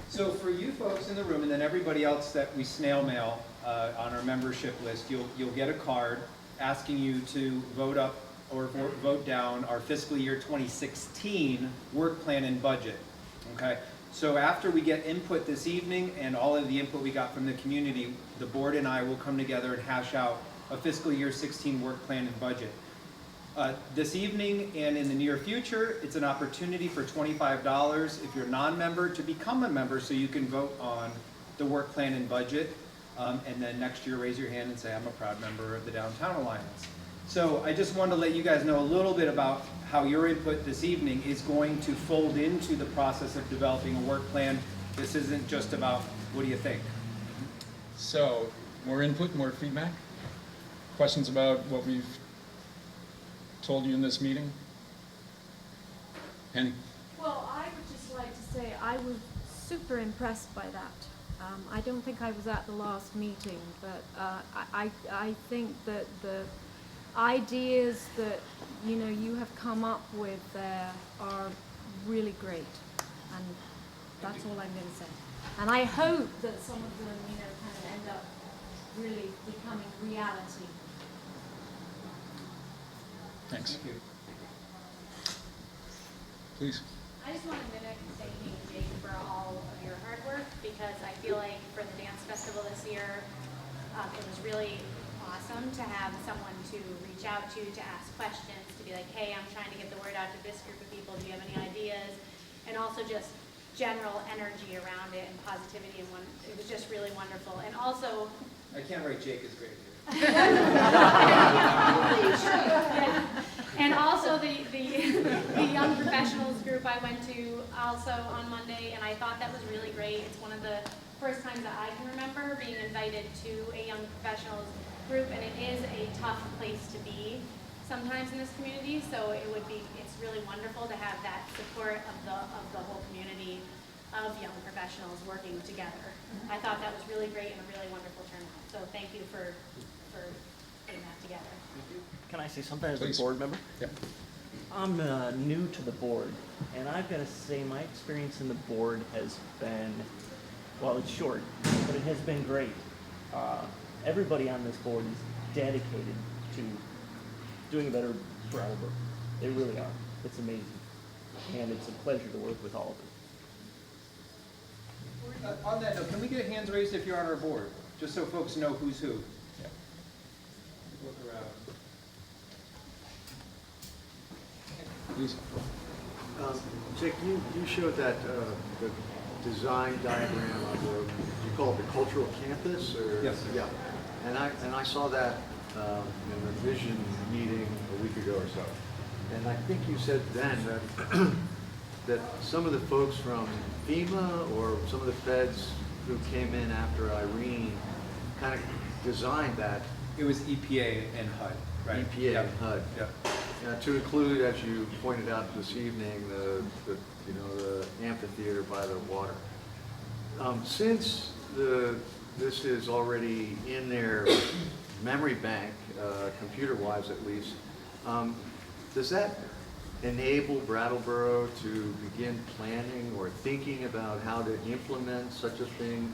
so for you folks in the room and then everybody else that we snail mail on our membership list, you'll get a card asking you to vote up or vote down our fiscal year 2016 work plan and budget. Okay, so after we get input this evening and all of the input we got from the community, the board and I will come together and hash out a fiscal year 16 work plan and budget. This evening and in the near future, it's an opportunity for $25 if you're a non-member to become a member so you can vote on the work plan and budget. And then next year, raise your hand and say, I'm a proud member of the Downtown Alliance. So I just wanted to let you guys know a little bit about how your input this evening is going to fold into the process of developing a work plan. This isn't just about, what do you think? So, more input, more feedback? Questions about what we've told you in this meeting? Penny? Well, I would just like to say I was super impressed by that. I don't think I was at the last meeting, but I think that the ideas that you have come up with there are really great, and that's all I'm going to say. And I hope that some of them, kind of end up really becoming reality. Thanks. Thank you. Please. I just want to mimic thanking Jake for all of your hard work, because I feel like for the dance festival this year, it was really awesome to have someone to reach out to ask questions, to be like, hey, I'm trying to get the word out to this group of people, do you have any ideas? And also just general energy around it and positivity, and it was just really wonderful. And also, I can't write Jake is great here. And also the young professionals group I went to also on Monday, and I thought that was really great. It's one of the first times that I can remember being invited to a young professionals group, and it is a tough place to be sometimes in this community, so it's really wonderful to have that support of the whole community of young professionals working together. I thought that was really great and a really wonderful turnout, so thank you for putting that together. Can I say something as Please. a board member? Yep. I'm new to the board, and I've got to say my experience in the board has been, well, it's short, but it has been great. Everybody on this board is dedicated to doing a better Brattleboro. They really are. It's amazing, and it's a pleasure to work with all of you. On that note, can we get hands raised if you're on our board, just so folks know who's who? Yeah. Look around. Please. Jake, you showed that the design diagram of you call it the cultural campus, or Yes. Yeah, and I saw that in the vision meeting a week ago or so, and I think you said then that that some of the folks from FEMA or some of the feds who came in after Irene kind of designed that. It was EPA and HUD, right? EPA Yep. and HUD. Yep. To include, as you pointed out this evening, the amphitheater by the water. Since this is already in their memory bank, computer-wise at least, does that enable Brattleboro to begin planning or thinking about how to implement such a thing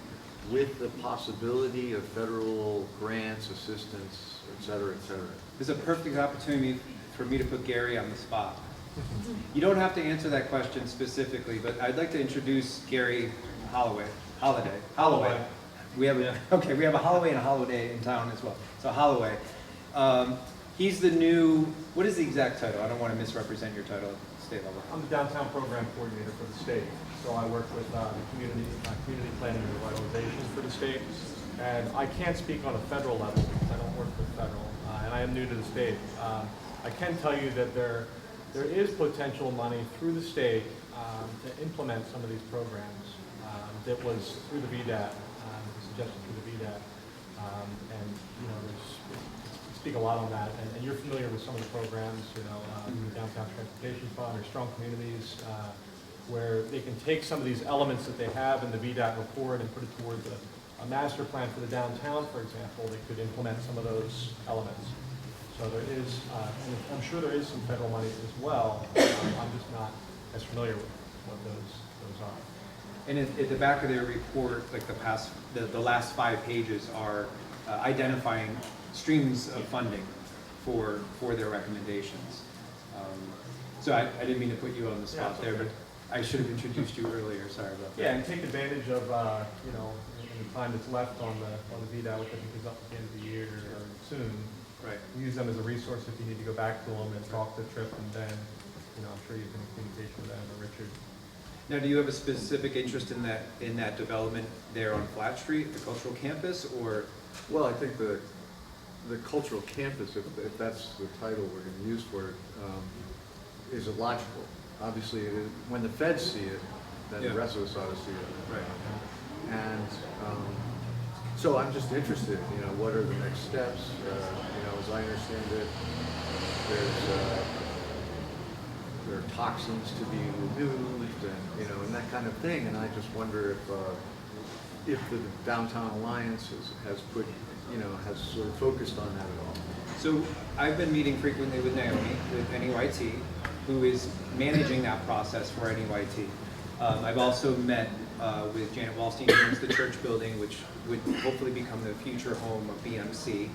with the possibility of federal grants, assistance, et cetera, et cetera? This is a perfect opportunity for me to put Gary on the spot. You don't have to answer that question specifically, but I'd like to introduce Gary Holloway. We have a Holloway and a Holiday in town as well. So Holloway, he's the new. What is the exact title? I don't want to misrepresent your title at state level. I'm the downtown program coordinator for the state. So I work with the community planning and revitalization for the state. And I can't speak on a federal level because I don't work with federal, and I am new to the state. I can tell you that there is potential money through the state to implement some of these programs. that was through the VDAT, suggested through the VDAT. And, you know, speak a lot on that. And you're familiar with some of the programs, you know, Downtown Transportation Fund or Strong Communities, where they can take some of these elements that they have in the VDAT report and put it towards a master plan for the downtown, for example. They could implement some of those elements. So there is, and I'm sure there is some federal money as well. I'm just not as familiar with what those are. And at the back of their report, like the last 5 pages are identifying streams of funding for their recommendations. So I didn't mean to put you on the spot there, but I should have introduced you earlier. Sorry about that. Yeah, and take advantage of you know, in the time that's left on the VDAT, which I think is up at the end of the year or soon. Right. Use them as a resource if you need to go back to them and talk to Tripp and Ben. You know, I'm sure you've been in communication with them or Richard. Now, do you have a specific interest in that development there on Flat Street, the cultural campus, or? Well, I think the cultural campus, if that's the title we're going to use for it, is illogical. Obviously, when the feds see it, then the rest of us ought to see it. Right. And so I'm just interested, you know, what are the next steps? You know, as I understand it, there are toxins to be removed, and you know, and that kind of thing. And I just wonder if the Downtown Alliance has put, you know, has sort of focused on that at all. So I've been meeting frequently with Naomi, with NEYT, who is managing that process for NEYT. I've also met with Janet Wallstein, who owns the church building, which would hopefully become the future home of BMC.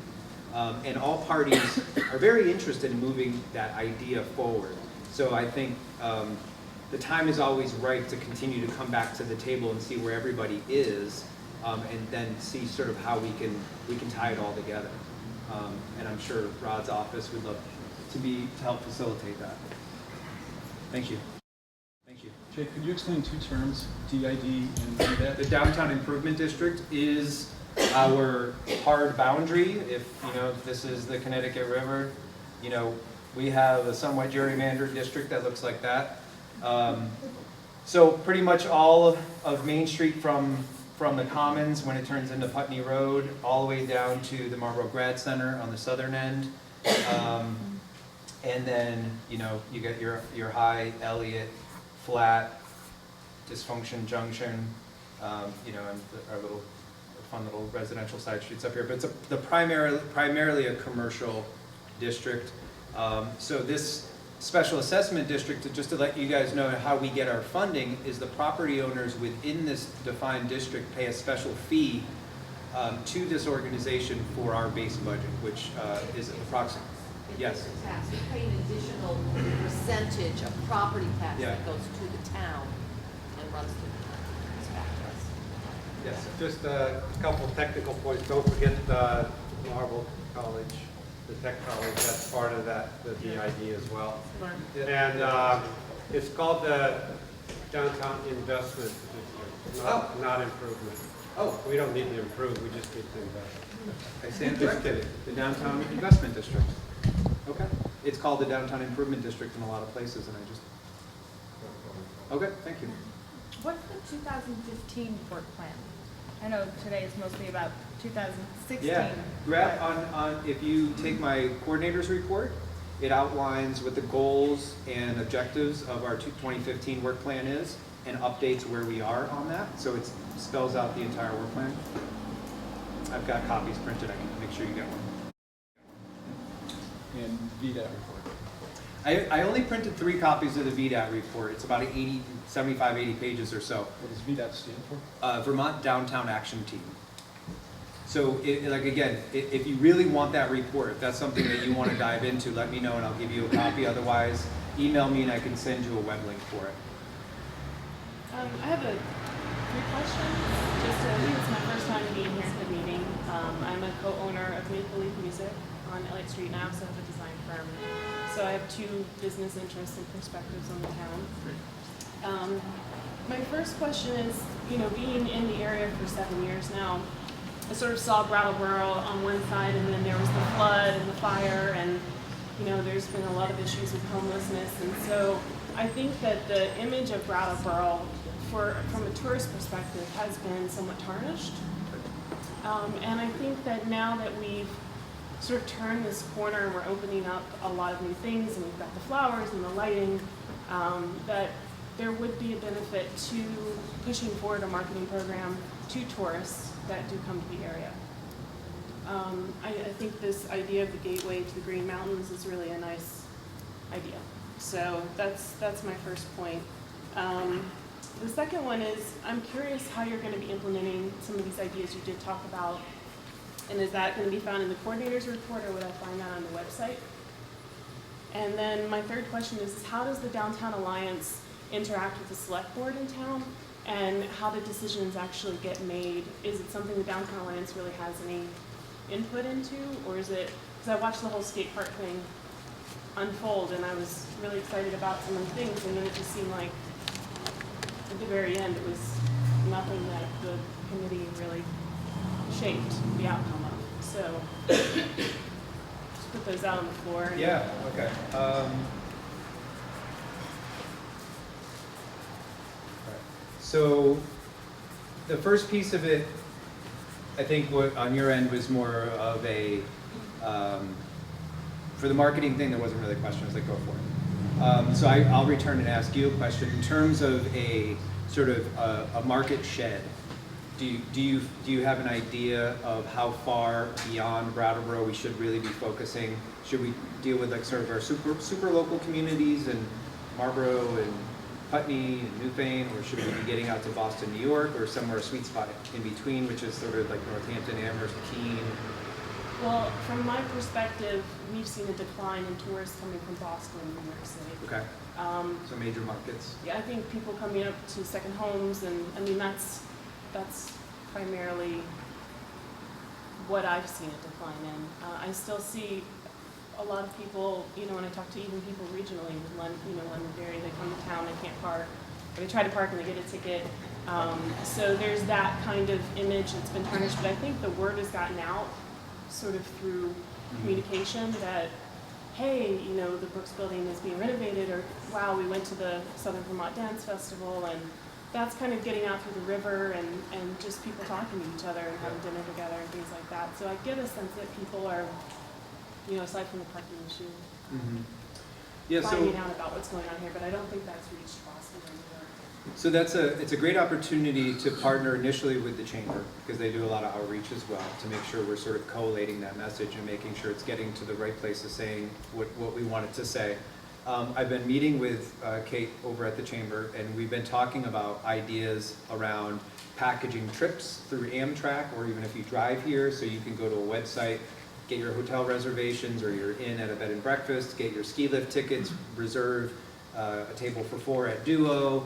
And all parties are very interested in moving that idea forward. So I think the time is always right to continue to come back to the table and see where everybody is, and then see sort of how we can tie it all together. And I'm sure Rod's office would love to help facilitate that. Thank you. Thank you. Jay, could you explain 2 terms, DID and VDAT? The Downtown Improvement District is our hard boundary. If you know, this is the Connecticut River, you know, we have a somewhat gerrymandered district that looks like that. So pretty much all of Main Street from the Commons when it turns into Putney Road, all the way down to the Marlboro Grad Center on the southern end. And then, you know, you get your High, Elliott, Flat, Dysfunction Junction, you know, and our fun little residential side streets up here. But it's primarily a commercial district. So this special assessment district, just to let you guys know how we get our funding, is the property owners within this defined district pay a special fee to this organization for our base budget, which is approximately. Yes. Tax. We pay an additional percentage of property tax that goes to the town and runs through the town. It's back to us. Yes, just a couple technical points. Don't forget Marble College, the Tech College. That's part of that, the DID as well. And it's called the Downtown Investment District, not improvement. Oh, we don't need to improve. We just need to invest. I stand corrected. The Downtown Investment District. Okay. It's called the Downtown Improvement District in a lot of places, and I just. Okay, thank you. What's the 2015 work plan? I know today is mostly about 2016. Yeah, grab on if you take my coordinator's report, it outlines what the goals and objectives of our 2015 work plan is and updates where we are on that. So it spells out the entire work plan. I've got copies printed. I can make sure you get one. And VDAT report. I only printed 3 copies of the VDAT report. It's about 75, 80 pages or so. What does VDAT stand for? Vermont Downtown Action Team. So, if you really want that report, if that's something that you want to dive into, let me know and I'll give you a copy. Otherwise, email me and I can send you a web link for it. I have 3 questions. I think it's my first time being here at the meeting. I'm a co-owner of Maple Leaf Music on Elliott Street, and I also have a design firm. So I have 2 business interests and perspectives on the town. My first question is, you know, being in the area for 7 years now, I sort of saw Brattleboro on one side, and then there was the flood and the fire, and you know, there's been a lot of issues with homelessness, and so I think that the image of Brattleboro from a tourist perspective, has been somewhat tarnished. And I think that now that we've sort of turned this corner and we're opening up a lot of new things, and we've got the flowers and the lighting, that there would be a benefit to pushing forward a marketing program to tourists that do come to the area. I think this idea of the gateway to the Green Mountains is really a nice idea. So that's my first point. The second one is, I'm curious how you're going to be implementing some of these ideas you did talk about. And is that going to be found in the coordinator's report, or would I find that on the website? And then my third question is how does the Downtown Alliance interact with the select board in town? And how do decisions actually get made? Is it something the Downtown Alliance really has any input into? Or is it, because I watched the whole skate park thing unfold and I was really excited about some of the things, and then it just seemed like at the very end it was nothing that the committee really shaped the outcome of. So just put those out on the floor. And Yeah, okay. So the first piece of it, I think what on your end was more of a, for the marketing thing, there wasn't really a question. I was like, go for it. So I'll return and ask you a question. In terms of a sort of a market shed, do you have an idea of how far beyond Brattleboro we should really be focusing? Should we deal with like sort of our super local communities in Marlboro and Putney and Newfane, or should we be getting out to Boston, New York, or somewhere a sweet spot in between, which is sort of like Northampton, Amherst, Keene? Well, from my perspective, we've seen a decline in tourists coming from Boston and New York City. Okay. So major markets. Yeah, I think people coming up to second homes, and I mean that's primarily what I've seen a decline in. I still see a lot of people, you know, when I talk to even people regionally, Londonderry, they come to town, they can't park, or they try to park and they get a ticket. So there's that kind of image that's been tarnished, but I think the word has gotten out sort of through communication that, hey, you know, the Brooks Building is being renovated, or wow, we went to the Southern Vermont Dance Festival, and that's kind of getting out through the river and just people talking to each other and having dinner together and things like that. So I get a sense that people are, you know, aside from the parking issue, Yeah, finding out about what's going on here, but I don't think that's reached Boston or New York. So it's a great opportunity to partner initially with the chamber, because they do a lot of outreach as well, to make sure we're sort of collating that message and making sure it's getting to the right places, saying what we want it to say. I've been meeting with Kate over at the chamber, and we've been talking about ideas around packaging trips through Amtrak, or even if you drive here, so you can go to a website, get your hotel reservations, or you're in at a bed and breakfast, get your ski lift tickets, reserve a table for 4 at Duo,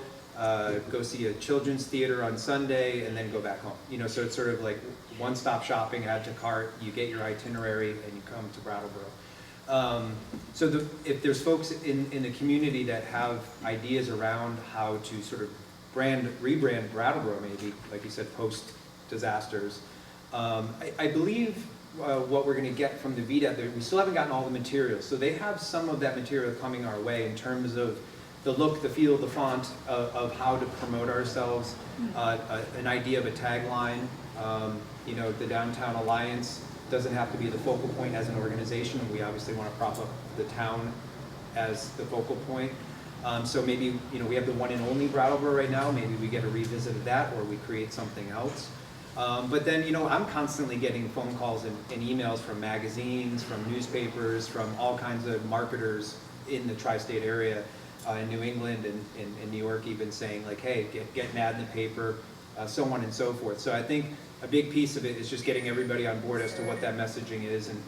go see a children's theater on Sunday, and then go back home. You know, so it's sort of like one-stop shopping, add to cart, you get your itinerary, and you come to Brattleboro. So if there's folks in the community that have ideas around how to sort of rebrand Brattleboro, maybe, like you said, post-disasters, I believe what we're going to get from the VDOT, we still haven't gotten all the materials, so they have some of that material coming our way in terms of the look, the feel, the font of how to promote ourselves, an idea of a tagline. You know, the Downtown Alliance doesn't have to be the focal point as an organization. We obviously want to prop up the town as the focal point. So maybe, you know, we have the one and only Brattleboro right now. Maybe we get a revisit of that, or we create something else. But then, you know, I'm constantly getting phone calls and emails from magazines, from newspapers, from all kinds of marketers in the tri-state area, in New England and New York, even saying like, hey, get an ad in the paper, so on and so forth. So I think a big piece of it is just getting everybody on board as to what that messaging is and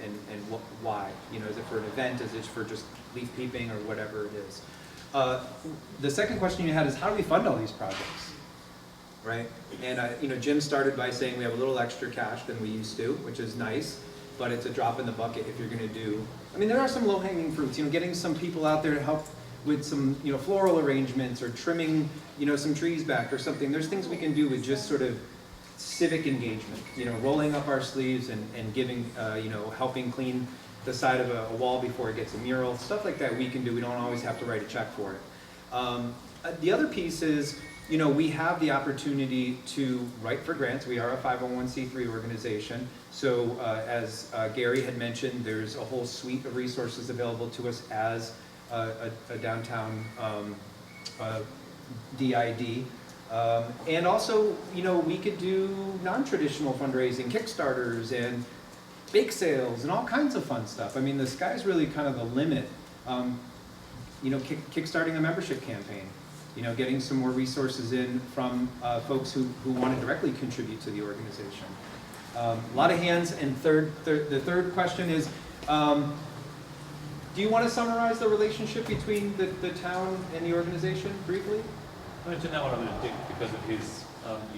why. You know, is it for an event? Is it for just leaf peeping, or whatever it is? The second question you had is, how do we fund all these projects? Right? And you know, Jim started by saying we have a little extra cash than we used to, which is nice, but it's a drop in the bucket if you're going to do. I mean, there are some low-hanging fruits. You know, getting some people out there to help with some, you know, floral arrangements, or trimming, you know, some trees back or something. There's things we can do with just sort of civic engagement. You know, rolling up our sleeves and giving, you know, helping clean the side of a wall before it gets a mural. Stuff like that we can do. We don't always have to write a check for it. The other piece is, you know, we have the opportunity to write for grants. We are a 501c3 organization. So as Gary had mentioned, there's a whole suite of resources available to us as a downtown DID. And also, you know, we could do non-traditional fundraising, Kickstarters and bake sales and all kinds of fun stuff. I mean, the sky's really kind of the limit. You know, kickstarting a membership campaign, you know, getting some more resources in from folks who want to directly contribute to the organization. A lot of hands. And the third question is, do you want to summarize the relationship between the town and the organization briefly? I mentioned that one I'm going to take because of his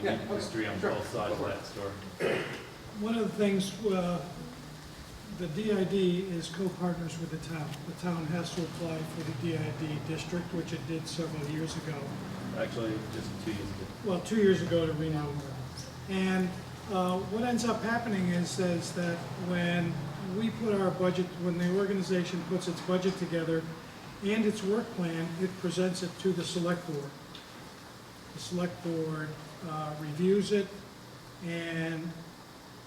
unique history on both sides of that story. One of the things, the DID is co-partners with the town. The town has to apply for the DID district, which it did several years ago. Actually, just 2 years ago. Well, 2 years ago to renew. And what ends up happening is that when we put our budget, when the organization puts its budget together and its work plan, it presents it to the select board. The select board reviews it, and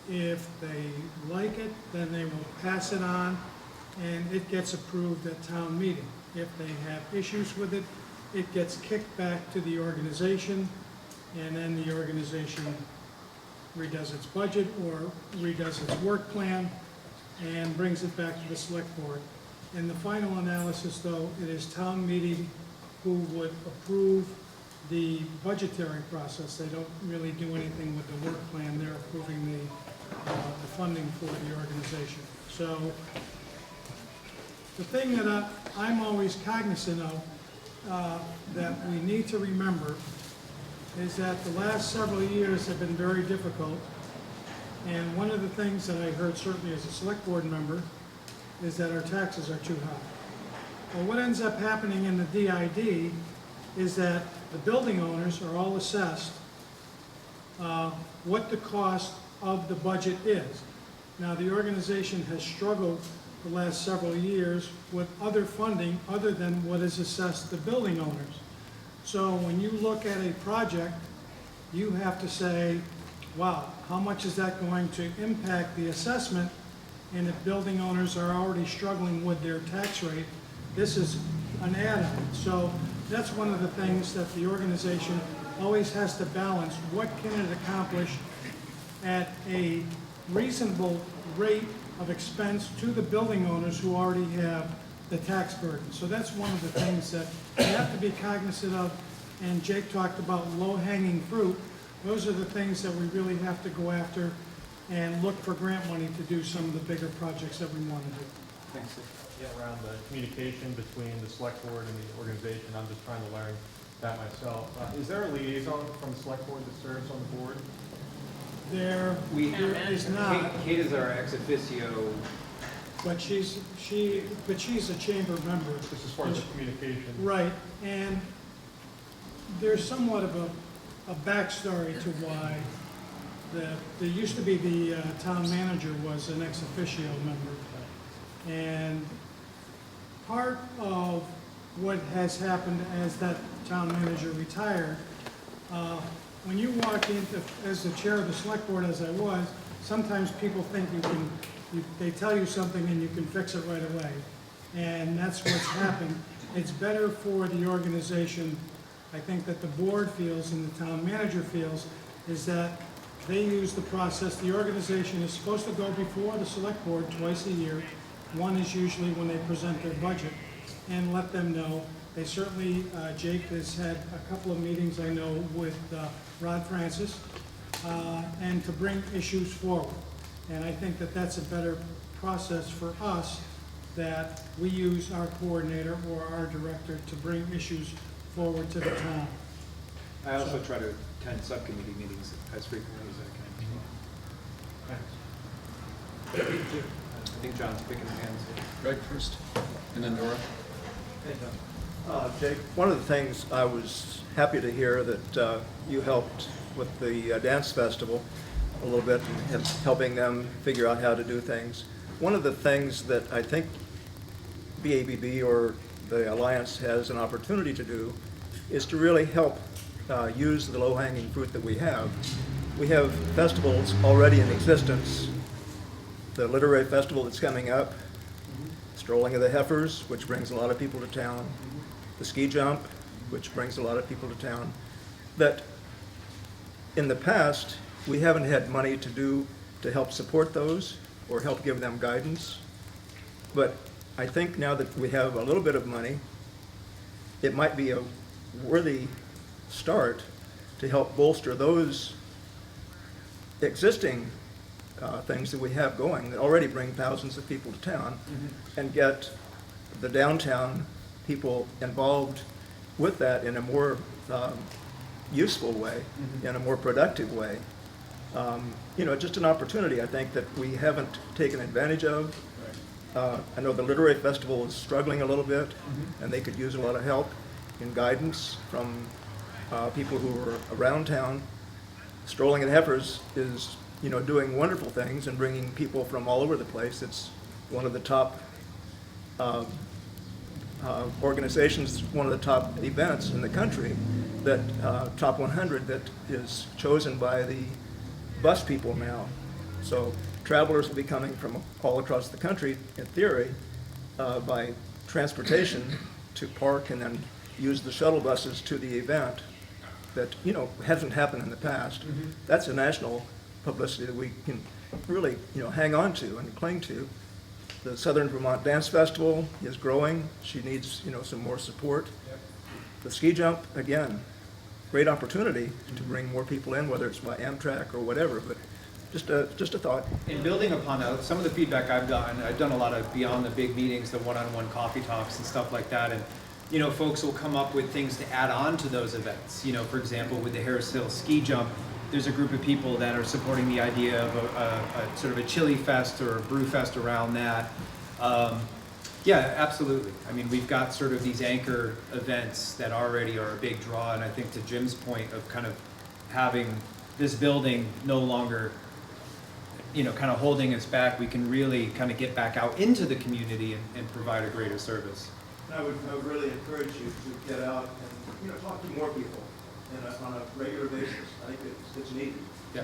if they like it, then they will pass it on, and it gets approved at town meeting. If they have issues with it, it gets kicked back to the organization, and then the organization redoes its budget or redoes its work plan and brings it back to the select board. In the final analysis, though, it is town meeting who would approve the budgetary process. They don't really do anything with the work plan. They're approving the funding for the organization. So the thing that I'm always cognizant of that we need to remember is that the last several years have been very difficult. And one of the things that I heard certainly as a select board member is that our taxes are too high. Well, what ends up happening in the DID is that the building owners are all assessed what the cost of the budget is. Now, the organization has struggled the last several years with other funding other than what is assessed to building owners. So when you look at a project, you have to say, wow, how much is that going to impact the assessment? And if building owners are already struggling with their tax rate, this is an add-on. So that's one of the things that the organization always has to balance. What can it accomplish at a reasonable rate of expense to the building owners who already have the tax burden? So that's one of the things that you have to be cognizant of. And Jake talked about low-hanging fruit. Those are the things that we really have to go after and look for grant money to do some of the bigger projects that we want to do. Thanks. Yeah, around the communication between the select board and the organization, I'm just trying to learn that myself. Is there a liaison from the select board that serves on the board? There is not. Kate is our ex officio. But she's a chamber member. Just as far as the communication. Right, and there's somewhat of a backstory to why there used to be the town manager was an ex officio member. And part of what has happened as that town manager retired, when you walk into, as the chair of the select board as I was, sometimes people think they tell you something and you can fix it right away. And that's what's happened. It's better for the organization, I think that the board feels and the town manager feels, is that they use the process. The organization is supposed to go before the select board twice a year. One is usually when they present their budget, and let them know. They certainly, Jake has had a couple of meetings, I know, with Rod Francis, and to bring issues forward. And I think that that's a better process for us, that we use our coordinator or our director to bring issues forward to the town. I also try to attend subcommittee meetings as frequently as I can. Thanks. I think John's picking hands. Greg first, and then Dora. Hey, John. Jake, one of the things I was happy to hear that you helped with the dance festival a little bit, and helping them figure out how to do things. One of the things that I think BABB or the Alliance has an opportunity to do is to really help use the low-hanging fruit that we have. We have festivals already in existence. The literary festival that's coming up, Strolling of the Heifers, which brings a lot of people to town, the ski jump, which brings a lot of people to town, that in the past, we haven't had money to help support those or help give them guidance. But I think now that we have a little bit of money, it might be a worthy start to help bolster those existing things that we have going that already bring thousands of people to town, and get the downtown people involved with that in a more useful way, in a more productive way. Just an opportunity, I think, that we haven't taken advantage of. I know the Literary Festival is struggling a little bit, and they could use a lot of help and guidance from people who are around town. Strolling of the Heifers is, doing wonderful things and bringing people from all over the place. It's one of the top organizations, one of the top events in the country, that top 100 that is chosen by the bus people now. So travelers will be coming from all across the country, in theory, by transportation to park and then use the shuttle buses to the event that, hasn't happened in the past. That's a national publicity that we can really, hang on to and cling to. The Southern Vermont Dance Festival is growing. She needs, some more support. The ski jump, again, great opportunity to bring more people in, whether it's by Amtrak or whatever, but just a thought. In building upon that, some of the feedback I've gotten, I've done a lot of beyond the big meetings, the one-on-one coffee talks and stuff like that, and folks will come up with things to add on to those events. For example, with the Harris Hill ski jump, there's a group of people that are supporting the idea of a sort of a chili fest or a brew fest around that. Yeah, absolutely. I mean, we've got sort of these anchor events that already are a big draw, and I think to Jim's point of kind of having this building no longer, kind of holding us back, we can really kind of get back out into the community and provide a greater service. I would really encourage you to get out and talk to more people on a regular basis. I think it's needed. Yeah.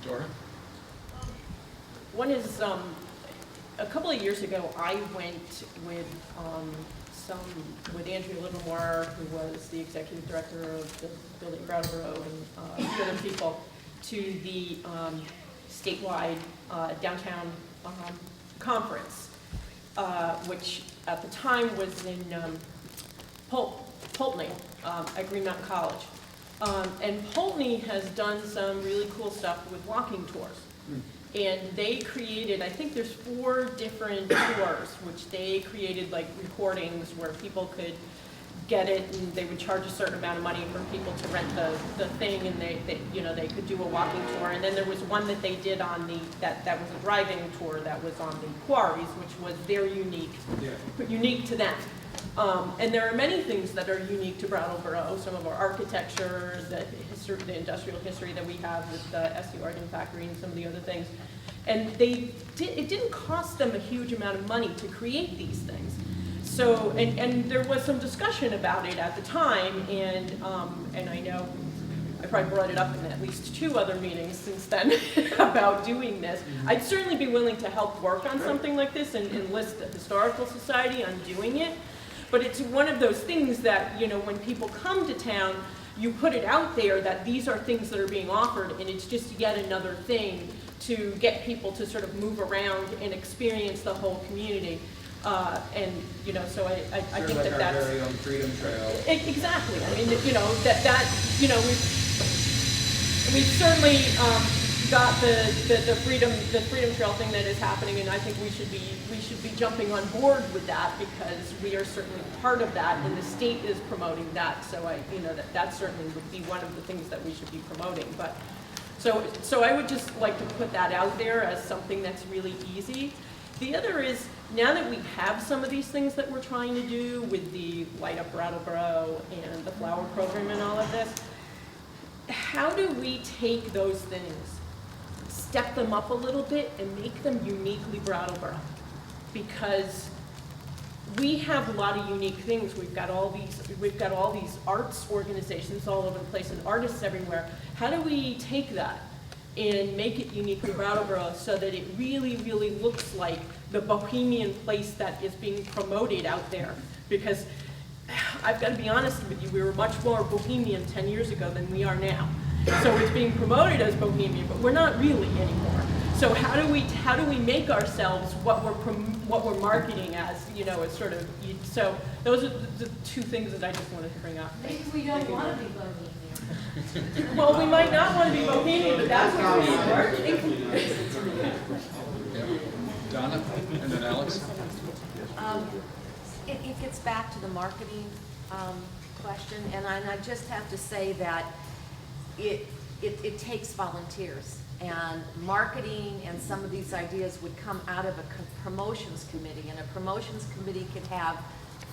Dora? One is, a couple of years ago, I went with with Andrea Livermore, who was the executive director of the Building Brattleboro, and a few other people, to the statewide downtown conference, which at the time was in Poultney at Green Mountain College. And Poultney has done some really cool stuff with walking tours. And they created, I think there's 4 different tours, which they created like recordings where people could get it, and they would charge a certain amount of money for people to rent the thing, and they could do a walking tour. And then there was one that they did on that was a driving tour that was on the quarries, which was very unique, but unique to them. And there are many things that are unique to Brattleboro. Some of our architecture, the industrial history that we have with the SU Art Factory and some of the other things. And it didn't cost them a huge amount of money to create these things. So, and there was some discussion about it at the time, and I know I probably brought it up in at least 2 other meetings since then about doing this. I'd certainly be willing to help work on something like this and enlist the Historical Society on doing it. But it's one of those things that, when people come to town, you put it out there that these are things that are being offered, and it's just yet another thing to get people to sort of move around and experience the whole community. And, so I think like that's our very own Freedom Trail. Exactly. I mean, we've certainly got the Freedom Trail thing that is happening, and I think we should be jumping on board with that, because we are certainly part of that, and the state is promoting that. So that certainly would be one of the things that we should be promoting. But so I would just like to put that out there as something that's really easy. The other is, now that we have some of these things that we're trying to do with the Light Up Brattleboro and the flower program and all of this, how do we take those things, step them up a little bit, and make them uniquely Brattleboro? Because we have a lot of unique things. We've got all these arts organizations all over the place and artists everywhere. How do we take that and make it unique in Brattleboro so that it really, really looks like the bohemian place that is being promoted out there? Because I've got to be honest with you, we were much more bohemian 10 years ago than we are now. So it's being promoted as bohemian, but we're not really anymore. So how do we make ourselves what we're marketing as, you know, as sort of, so those are the two things that I just wanted to bring up. Maybe we don't want to be bohemian. Well, we might not want to be bohemian, but that's what we're marketing. Donna, and then Alex. It gets back to the marketing question, and I just have to say that it takes volunteers. And marketing and some of these ideas would come out of a promotions committee, and a promotions committee could have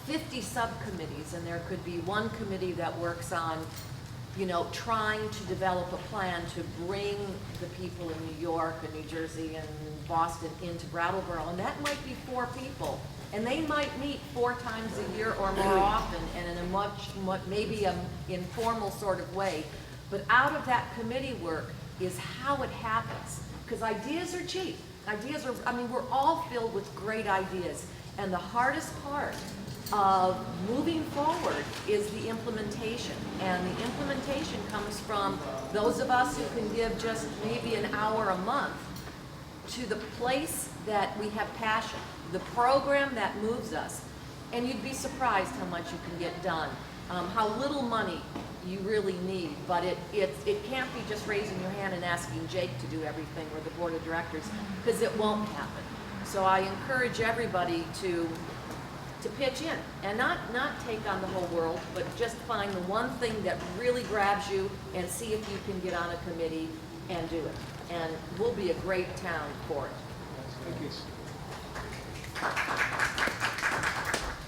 50 subcommittees, and there could be one committee that works on, you know, trying to develop a plan to bring the people in New York and New Jersey and Boston into Brattleboro, and that might be 4 people. And they might meet 4 times a year or more often, and in a maybe an informal sort of way. But out of that committee work is how it happens. Because ideas are cheap. Ideas are, I mean, we're all filled with great ideas. And the hardest part of moving forward is the implementation. And the implementation comes from those of us who can give just maybe an hour a month to the place that we have passion, the program that moves us. And you'd be surprised how much you can get done, how little money you really need, but it can't be just raising your hand and asking Jake to do everything or the board of directors, because it won't happen. So I encourage everybody to pitch in and not take on the whole world, but just find the one thing that really grabs you and see if you can get on a committee and do it. And we'll be a great town for it. Thank you.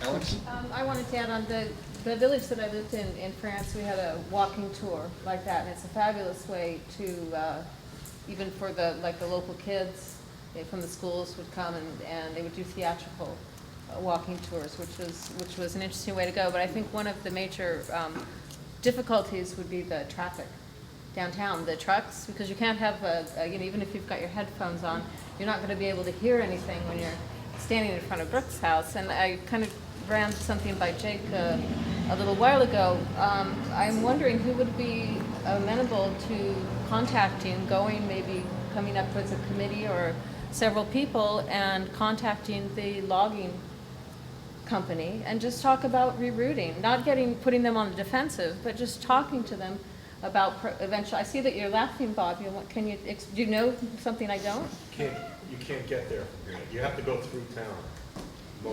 Alex? I wanted to add on the village that I lived in France, we had a walking tour like that, and it's a fabulous way to, even for the local kids from the schools would come and they would do theatrical walking tours, which was an interesting way to go. But I think one of the major difficulties would be the traffic downtown, the trucks, because you can't have you know, even if you've got your headphones on, you're not going to be able to hear anything when you're standing in front of Brooke's house. And I kind of ran something by Jake a little while ago. I'm wondering who would be amenable to contacting, maybe coming up with a committee or several people and contacting the logging company and just talk about rerouting, not putting them on the defensive, but just talking to them about eventually. I see that you're laughing, Bob. Do you know something I don't? You can't get there from here. You have to go through town.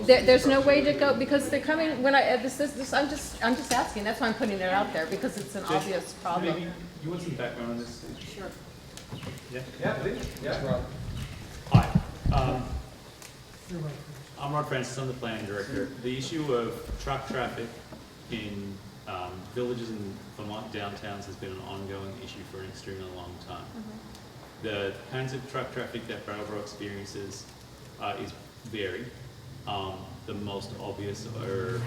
There's no way to go because they're coming. When I'm just asking. That's why I'm putting it out there because it's an obvious problem. Maybe you want some background on this? Sure. Yeah. Yeah, please. Yeah. Hi. I'm Rod Francis. I'm the planning director. The issue of truck traffic in villages in Vermont downtowns has been an ongoing issue for an extremely long time. The kinds of truck traffic that Brattleboro experiences is varied. The most obvious or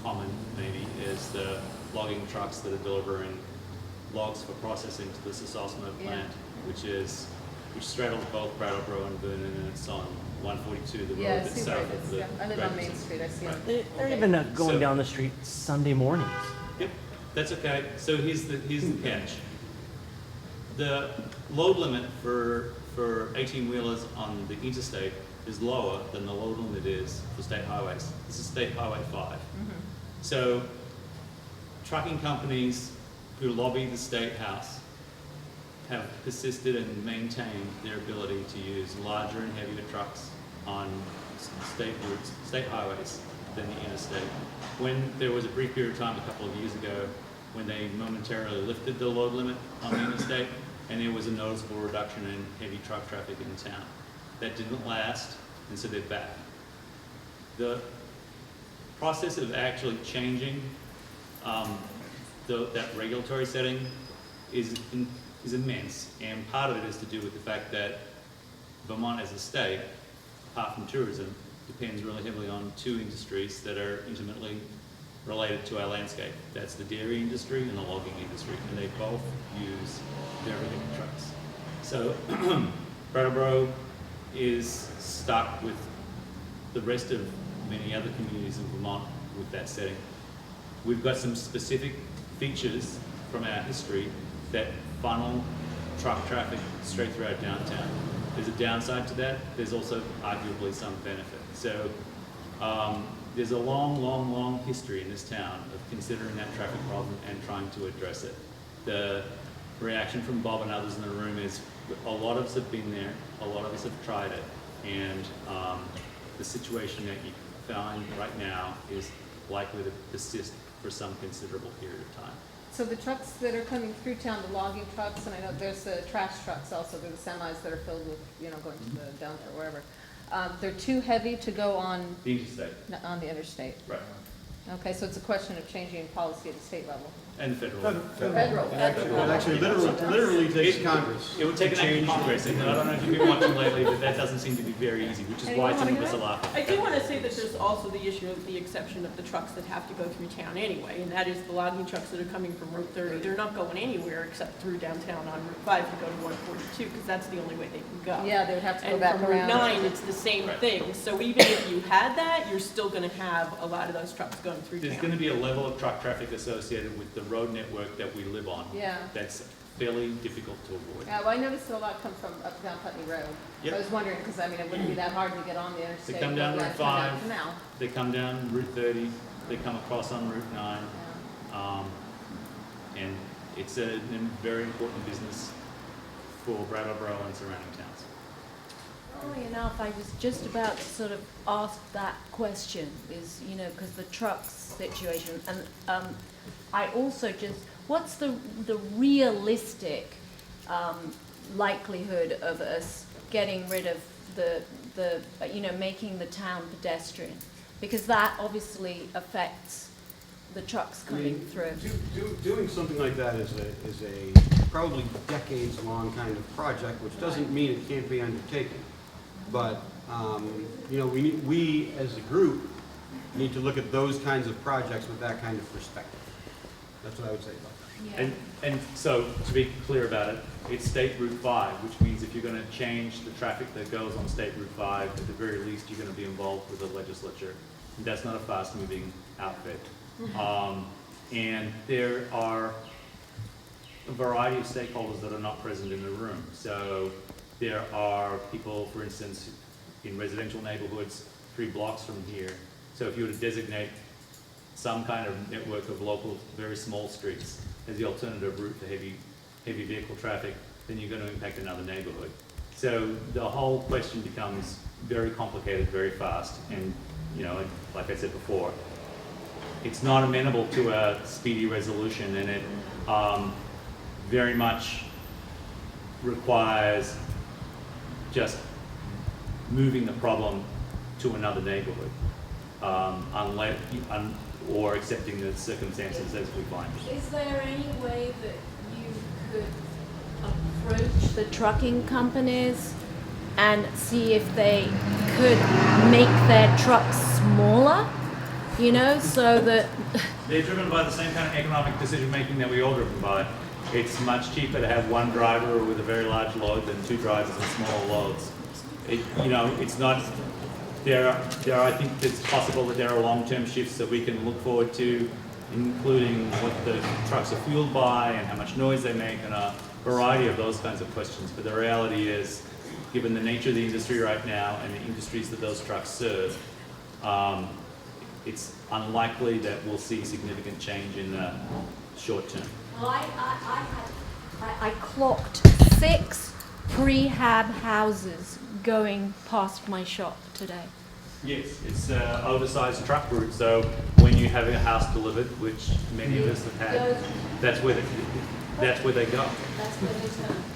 common maybe is the logging trucks that are delivering logs for processing to the Sososmo plant, which straddles both Brattleboro and Vernon, and it's on 142, the road that's south of the I live on Main Street. I see it. They're even going down the street Sunday mornings. Yep, that's okay. So here's the catch. The load limit for 18-wheelers on the interstate is lower than the load limit is for state highways. This is State Highway 5. So trucking companies who lobby the State House have persisted and maintained their ability to use larger and heavier trucks on state routes, state highways, than the interstate. When there was a brief period of time a couple of years ago when they momentarily lifted the load limit on the interstate, and there was a noticeable reduction in heavy truck traffic in town. That didn't last, and so they're back. The process of actually changing that regulatory setting is immense, and part of it is to do with the fact that Vermont as a state, apart from tourism, depends really heavily on two industries that are intimately related to our landscape. That's the dairy industry and the logging industry, and they both use very heavy trucks. So Brattleboro is stuck with the rest of many other communities in Vermont with that setting. We've got some specific features from our history that funnel truck traffic straight through our downtown. There's a downside to that. There's also arguably some benefit. So there's a long history in this town of considering that traffic problem and trying to address it. The reaction from Bob and others in the room is a lot of us have been there, a lot of us have tried it, and the situation that you find right now is likely to persist for some considerable period of time. So the trucks that are coming through town, the logging trucks, and I know there's the trash trucks also, there's the semis that are filled with, you know, going to the dump or wherever. They're too heavy to go on The interstate. on the interstate. Right. Okay, so it's a question of changing policy at the state level. And the federal. Federal. It actually literally takes Congress. It would take an act of Congress, and I don't know if you've been watching lately, but that doesn't seem to be very easy, which is why some of us are laughing. I do want to say that there's also the issue of the exception of the trucks that have to go through town anyway, and that is the logging trucks that are coming from Route 30. They're not going anywhere except through downtown on Route 5 to go to 142, because that's the only way they can go. Yeah, they would have to go And back from around. Route 9, it's the same thing. So even if you had that, you're still going to have a lot of those trucks going through There's town. going to be a level of truck traffic associated with the road network that we live on. Yeah. That's fairly difficult to avoid. Yeah, well, I noticed a lot come from up down Putney Road. Yep. I was wondering, because I mean, it wouldn't be that hard to get on the They interstate. come down but Route yeah, come down 5, Canal. they come down Route 30, they come across on Route 9, and it's a very important business for Brattleboro and surrounding towns. Funnily enough, I was just about to sort of ask that question, is, you know, because the trucks situation, and I also just, what's the realistic likelihood of us getting rid of the you know, making the town pedestrian? Because that obviously affects the trucks coming through. Doing something like that is a probably decades-long kind of project, which doesn't mean it can't be undertaken. But you know, we as a group need to look at those kinds of projects with that kind of perspective. That's what I would say about that. Yeah. And so, to be clear about it, it's State Route 5, which means if you're going to change the traffic that goes on State Route 5, at the very least, you're going to be involved with the legislature. And that's not a fast-moving outfit. And there are a variety of stakeholders that are not present in the room. So there are people, for instance, in residential neighborhoods 3 blocks from here. So if you were to designate some kind of network of local, very small streets as the alternative route for heavy vehicle traffic, then you're going to impact another neighborhood. So the whole question becomes very complicated very fast. And, you know, like I said before, it's not amenable to a speedy resolution, and it very much requires just moving the problem to another neighborhood, or accepting the circumstances as we find it. Is there any way that you could approach the trucking companies and see if they could make their trucks smaller? You know, so that... They're driven by the same kind of economic decision making that we all driven by. It's much cheaper to have one driver with a very large load than 2 drivers with smaller loads. You know, it's not... I think it's possible that there are long-term shifts that we can look forward to, including what the trucks are fueled by and how much noise they make and a variety of those kinds of questions. But the reality is, given the nature of the industry right now and the industries that those trucks serve, it's unlikely that we'll see significant change in the short term. Well, I clocked 6 prehab houses going past my shop today. Yes, it's an oversized truck route, so when you have a house delivered, which many of us have had, that's where they go. That's where they turn,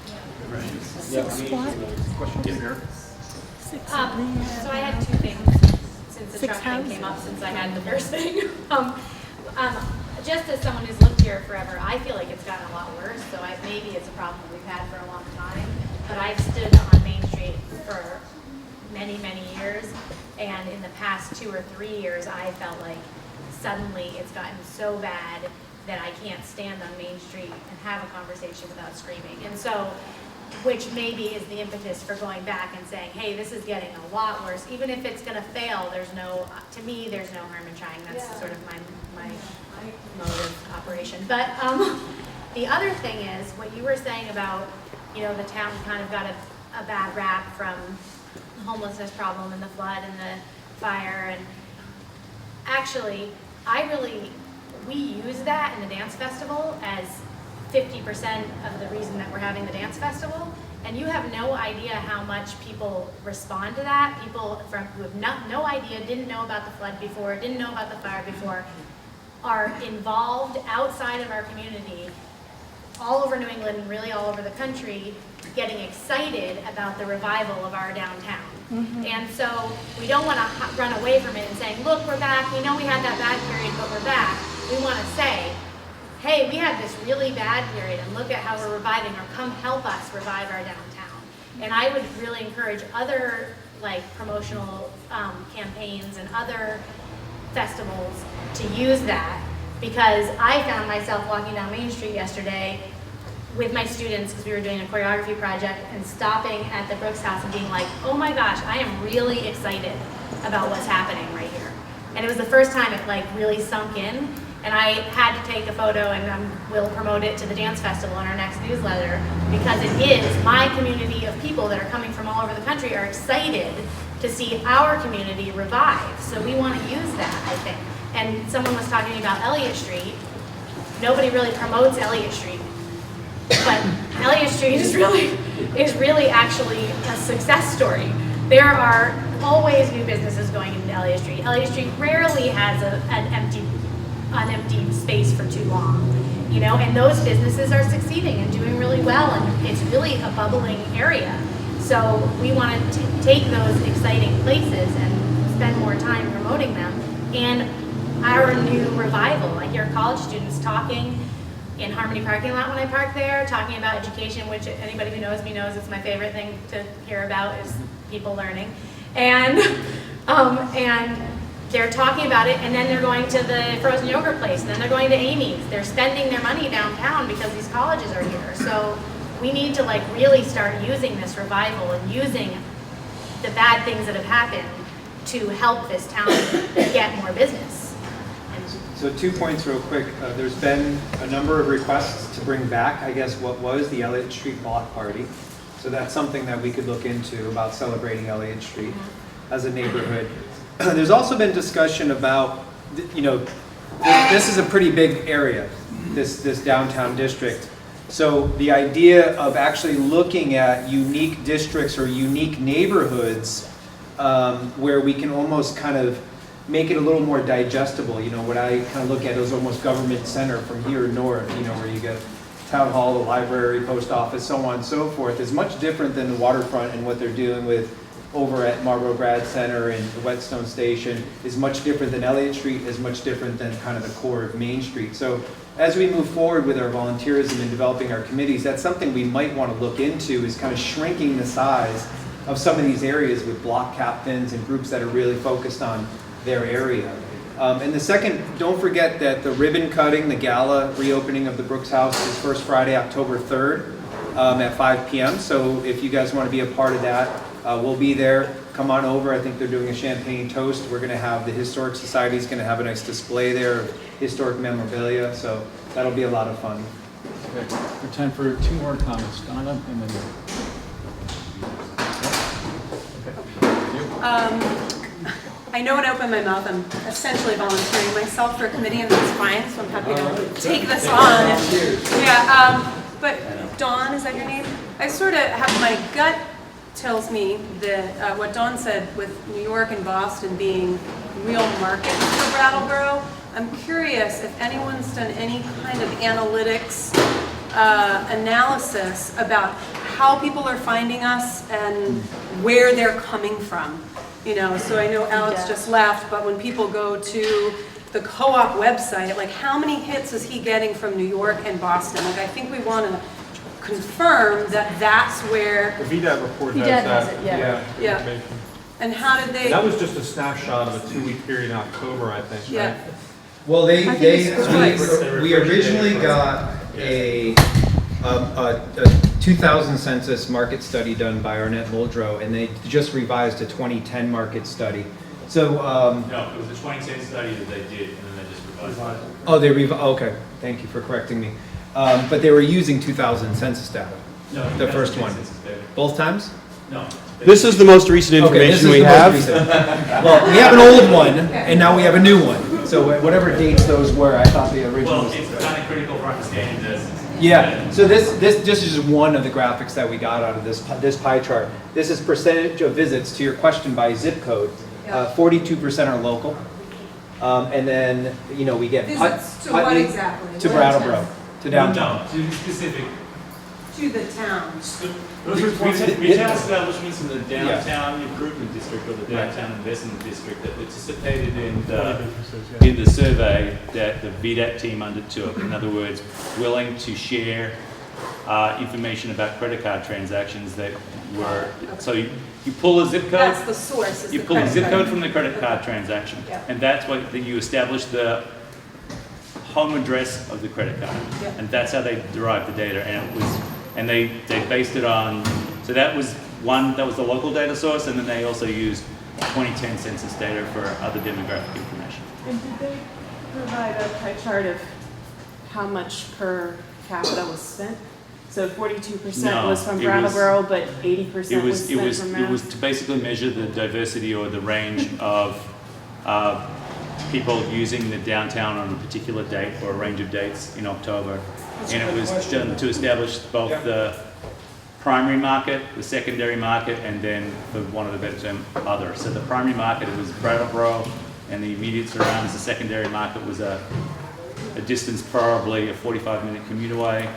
yeah. Right. 6 what? Question here. So I had 2 things since the 6 truck thing houses? came up, since I had the first thing. Just as someone who's lived here forever, I feel like it's gotten a lot worse, so maybe it's a problem we've had for a long time. But I've stood on Main Street for many, many years, And in the past 2 or 3 years, I felt like suddenly it's gotten so bad that I can't stand on Main Street and have a conversation without screaming. And so, which maybe is the impetus for going back and saying, hey, this is getting a lot worse. Even if it's gonna fail, there's no, to me, there's no harm in trying. That's sort of my mode of operation. But the other thing is, what you were saying about, you know, the town kind of got a bad rap from the homelessness problem and the flood and the fire. And actually, we use that in the dance festival as 50% of the reason that we're having the dance festival. And you have no idea how much people respond to that. People who have no idea, didn't know about the flood before, didn't know about the fire before, are involved outside of our community, all over New England and really all over the country, getting excited about the revival of our downtown. And so we don't want to run away from it and saying, look, we're back. We know we had that bad period, but we're back. We want to say, hey, we had this really bad period, and look at how we're reviving, or come help us revive our downtown. And I would really encourage other like promotional campaigns and other festivals to use that, because I found myself walking down Main Street yesterday with my students, because we were doing a choreography project, and stopping at the Brooks house and being like, oh my gosh, I am really excited about what's happening right here. And it was the first time it like really sunk in. And I had to take a photo, and we'll promote it to the dance festival in our next newsletter, because it is my community of people that are coming from all over the country are excited to see our community revive. So we want to use that, I think. And someone was talking about Elliott Street. Nobody really promotes Elliott Street, but Elliott Street is really actually a success story. There are always new businesses going into Elliott Street. Elliott Street rarely has an empty space for too long, you know, and those businesses are succeeding and doing really well, and it's really a bubbling area. So we want to take those exciting places and spend more time promoting them. And our new revival, I hear college students talking in Harmony parking lot when I park there, talking about education, which anybody who knows me knows it's my favorite thing to hear about, is people learning. And they're talking about it, and then they're going to the frozen yogurt place, and then they're going to Amy's. They're spending their money downtown because these colleges are here. So we need to like really start using this revival and using the bad things that have happened to help this town get more business. So 2 points real quick. There's been a number of requests to bring back, I guess, what was the Elliott Street Block Party. So that's something that we could look into, about celebrating Elliott Street as a neighborhood. There's also been discussion about, you know, this is a pretty big area, this downtown district. So the idea of actually looking at unique districts or unique neighborhoods where we can almost kind of make it a little more digestible. You know, what I kind of look at is almost government center from here north, you know, where you get town hall, the library, post office, so on and so forth, is much different than the waterfront and what they're doing with over at Marlboro Grad Center and the Whetstone Station, is much different than Elliott Street, is much different than kind of the core of Main Street. So as we move forward with our volunteerism and developing our committees, that's something we might want to look into, is kind of shrinking the size of some of these areas with block captains and groups that are really focused on their area. And the second, don't forget that the ribbon cutting, the gala reopening of the Brooks House is first Friday, October 3rd at 5 p.m. So if you guys want to be a part of that, we'll be there. Come on over. I think they're doing a champagne toast. We're going to have the Historic Society is going to have a nice display there of historic memorabilia. So that'll be a lot of fun. Okay, we're time for 2 more comments. Donna, and then I know when I open my mouth, I'm essentially volunteering myself for a committee, and that's fine, so I'm happy to take this on. Yeah, but Dawn, is that your name? I sort of have, my gut tells me that what Dawn said with New York and Boston being real markets for Brattleboro, I'm curious if anyone's done any kind of analytics analysis about how people are finding us and where they're coming from. You know, so I know Alex just left, but when people go to the co-op website, like how many hits is he getting from New York and Boston? Like I think we want to confirm that that's where the VDAT report VDAT has has that it, yeah. information. And how did they? That was just a snapshot of a 2-week period in October, I think, Yeah. right? Well, I think it's twice. we originally got a 2000 census market study done by Arnett Muldrow, and they just revised a 2010 market study. So, No, it was a 2010 study that they did, and then they just revised it. oh, okay, thank you for correcting me. But they were using 2000 census data, No, the first one. Both times? No. This is the most recent Okay, this information is we the most have. recent. Well, we have an old one, and now we have a new one. So whatever dates those were, I thought the original. Well, it's kind of critical for understanding this. Yeah, so this is just one of the graphics that we got out of this pie chart. This is percentage of visits to your question by zip code. 42% are local. And then, we get Visits to what exactly? To Brattleboro, to downtown. No, to be specific. To the town. Retail establishments in the downtown improvement district or the downtown investment district that participated in the survey that the VDAT team undertook. In other words, willing to share information about credit card transactions that were, so you pull a zip code. That's the source. Is You the pull a credit zip card. code from the credit card transaction. Yeah. And that's what, then you establish the home address of the credit card. Yeah. And that's how they derived the data. And it was, and they based it on, so that was the local data source, and then they also used 2010 census data for other demographic information. And did they provide a pie chart of how much per capita was spent? So 42% No, was from it Brattleboro, but 80% was spent from It was Mass? to basically measure the diversity or the range of people using the downtown on a particular date or a range of dates in October. And it was done to establish both the primary market, the secondary market, and then, for want of a better term, other. So the primary market, it was Brattleboro and the immediate surrounds. The secondary market was a distance, probably a 45-minute commute away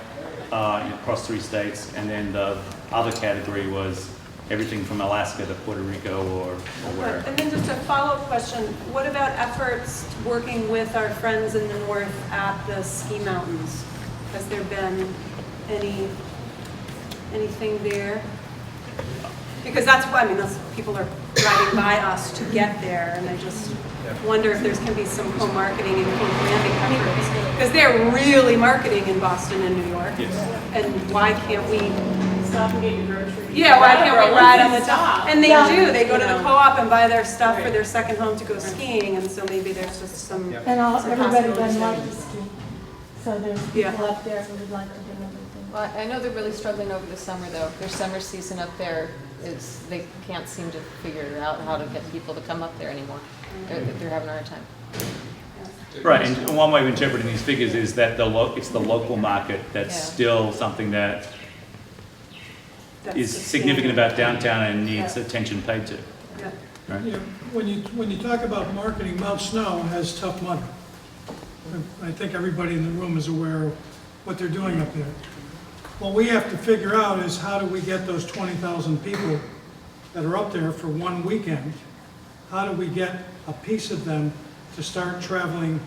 across 3 states. And then the other category was everything from Alaska to Puerto Rico or wherever. And then just a follow-up question, what about efforts working with our friends in the north at the ski mountains? Has there been anything there? Because that's what, those people are driving by us to get there, and I just wonder if there's going to be some co-marketing and co-branding efforts. Because they're really marketing in Boston and New York. Yes. And why can't we Stop and get your groceries. Yeah, why can't we ride on the top? top? And they do, they go to the co-op and buy their stuff for their second home to go skiing, and so maybe there's just some. And everybody possibilities doesn't there. like to ski. So there's Yeah. people up there who would like to do everything. Well, I know they're really struggling over the summer, though. Their summer season up there is, they can't seem to figure out how to get people to come up there anymore. They're having a hard time. Right, and one way of interpreting these figures is that it's the local market that's still something that is significant about downtown and needs attention paid to. Right? When you talk about marketing, Mount Snow has tough money. I think everybody in the room is aware of what they're doing up there. What we have to figure out is how do we get those 20,000 people that are up there for one weekend, how do we get a piece of them to start traveling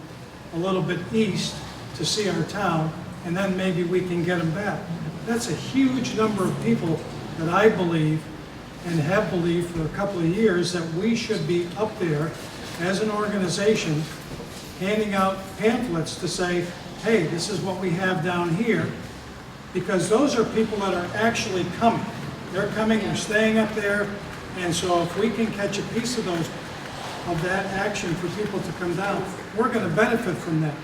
a little bit east to see our town, and then maybe we can get them back. That's a huge number of people that I believe and have believed for a couple of years that we should be up there as an organization handing out pamphlets to say, hey, this is what we have down here, because those are people that are actually coming. They're coming, they're staying up there, and so if we can catch a piece of that action for people to come down, we're going to benefit from that.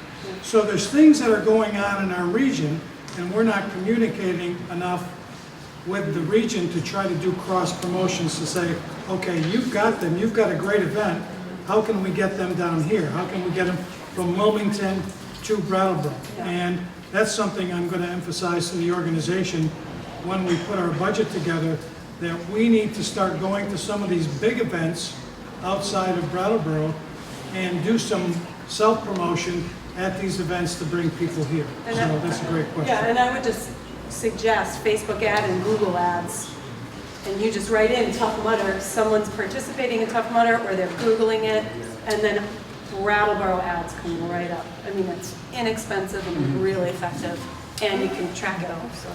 So there's things that are going on in our region, and we're not communicating enough with the region to try to do cross promotions to say, okay, you've got them, you've got a great event, how can we get them down here? How can we get them from Wilmington to Brattleboro? And that's something I'm going to emphasize to the organization when we put our budget together, that we need to start going to some of these big events outside of Brattleboro and do some self-promotion at these events to bring people here. So that's a great question. Yeah, and I would just suggest Facebook ad and Google ads. And you just write in Tough Mudder, someone's participating in Tough Mudder, or they're Googling it, and then Brattleboro ads come right up. It's inexpensive and really effective, and you can track it all, so.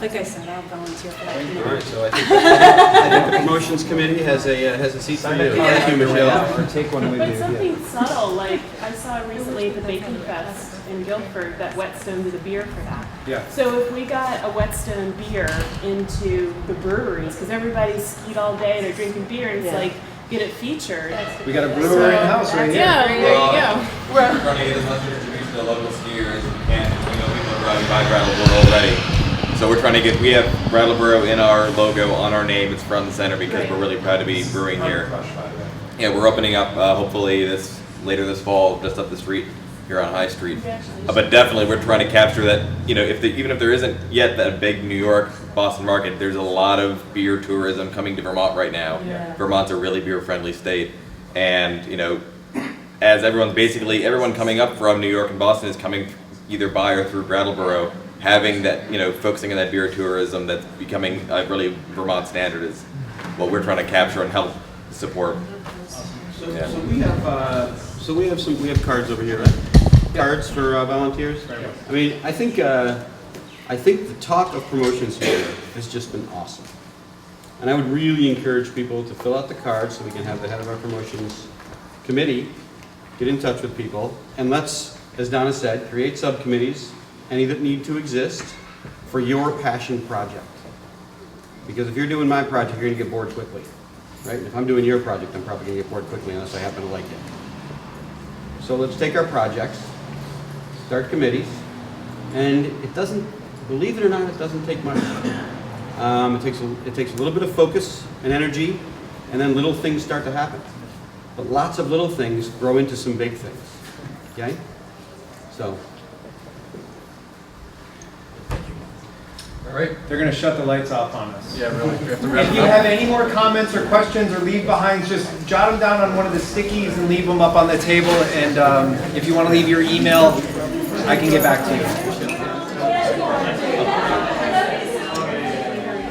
Like I said, I'll volunteer for that. All right, so I think the promotions committee has a seat for you. Thank you, Michelle. Or take one with you. But something subtle, like I saw recently at the Bacon Fest in Guilford that Whetstone did a beer for that. Yeah. So if we got a Whetstone beer into the breweries, because everybody's skied all day, they're drinking beer, and it's like, get it featured. We got a brewer in the house right here. Yeah, there you go. We're trying to get as much distribution to local skiers as we can. We know people are driving by Brattleboro already. So we're trying to get, we have Brattleboro in our logo on our name. It's front and center because we're really proud to be brewing here. Yeah, we're opening up hopefully later this fall, just up the street here on High Street. But definitely we're trying to capture that, you know, even if there isn't yet that big New York, Boston market, there's a lot of beer tourism coming to Vermont right now. Yeah. Vermont's a really beer friendly state. And, you know, as everyone coming up from New York and Boston is coming either by or through Brattleboro, having that, you know, focusing on that beer tourism that's becoming a really Vermont standard is what we're trying to capture and help support. So we have cards over here, right? Cards for volunteers. I mean, I think the talk of promotions here has just been awesome, and I would really encourage people to fill out the cards so we can have the head of our promotions committee get in touch with people, and let's, as Donna said, create subcommittees, any that need to exist, for your passion project. Because if you're doing my project, you're gonna get bored quickly, right? If I'm doing your project, I'm probably gonna get bored quickly unless I happen to like it. So let's take our projects, start committees, and it doesn't, believe it or not, it doesn't take much. It takes a little bit of focus and energy, and then little things start to happen. But lots of little things grow into some big things, okay? So. All right, they're going to shut the lights off on us. Yeah, really. We have to wrap If it you up. have any more comments or questions or leave behinds, just jot them down on one of the stickies and leave them up on the table. And if you want to leave your email, I can get back to you.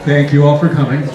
Thank you all for coming.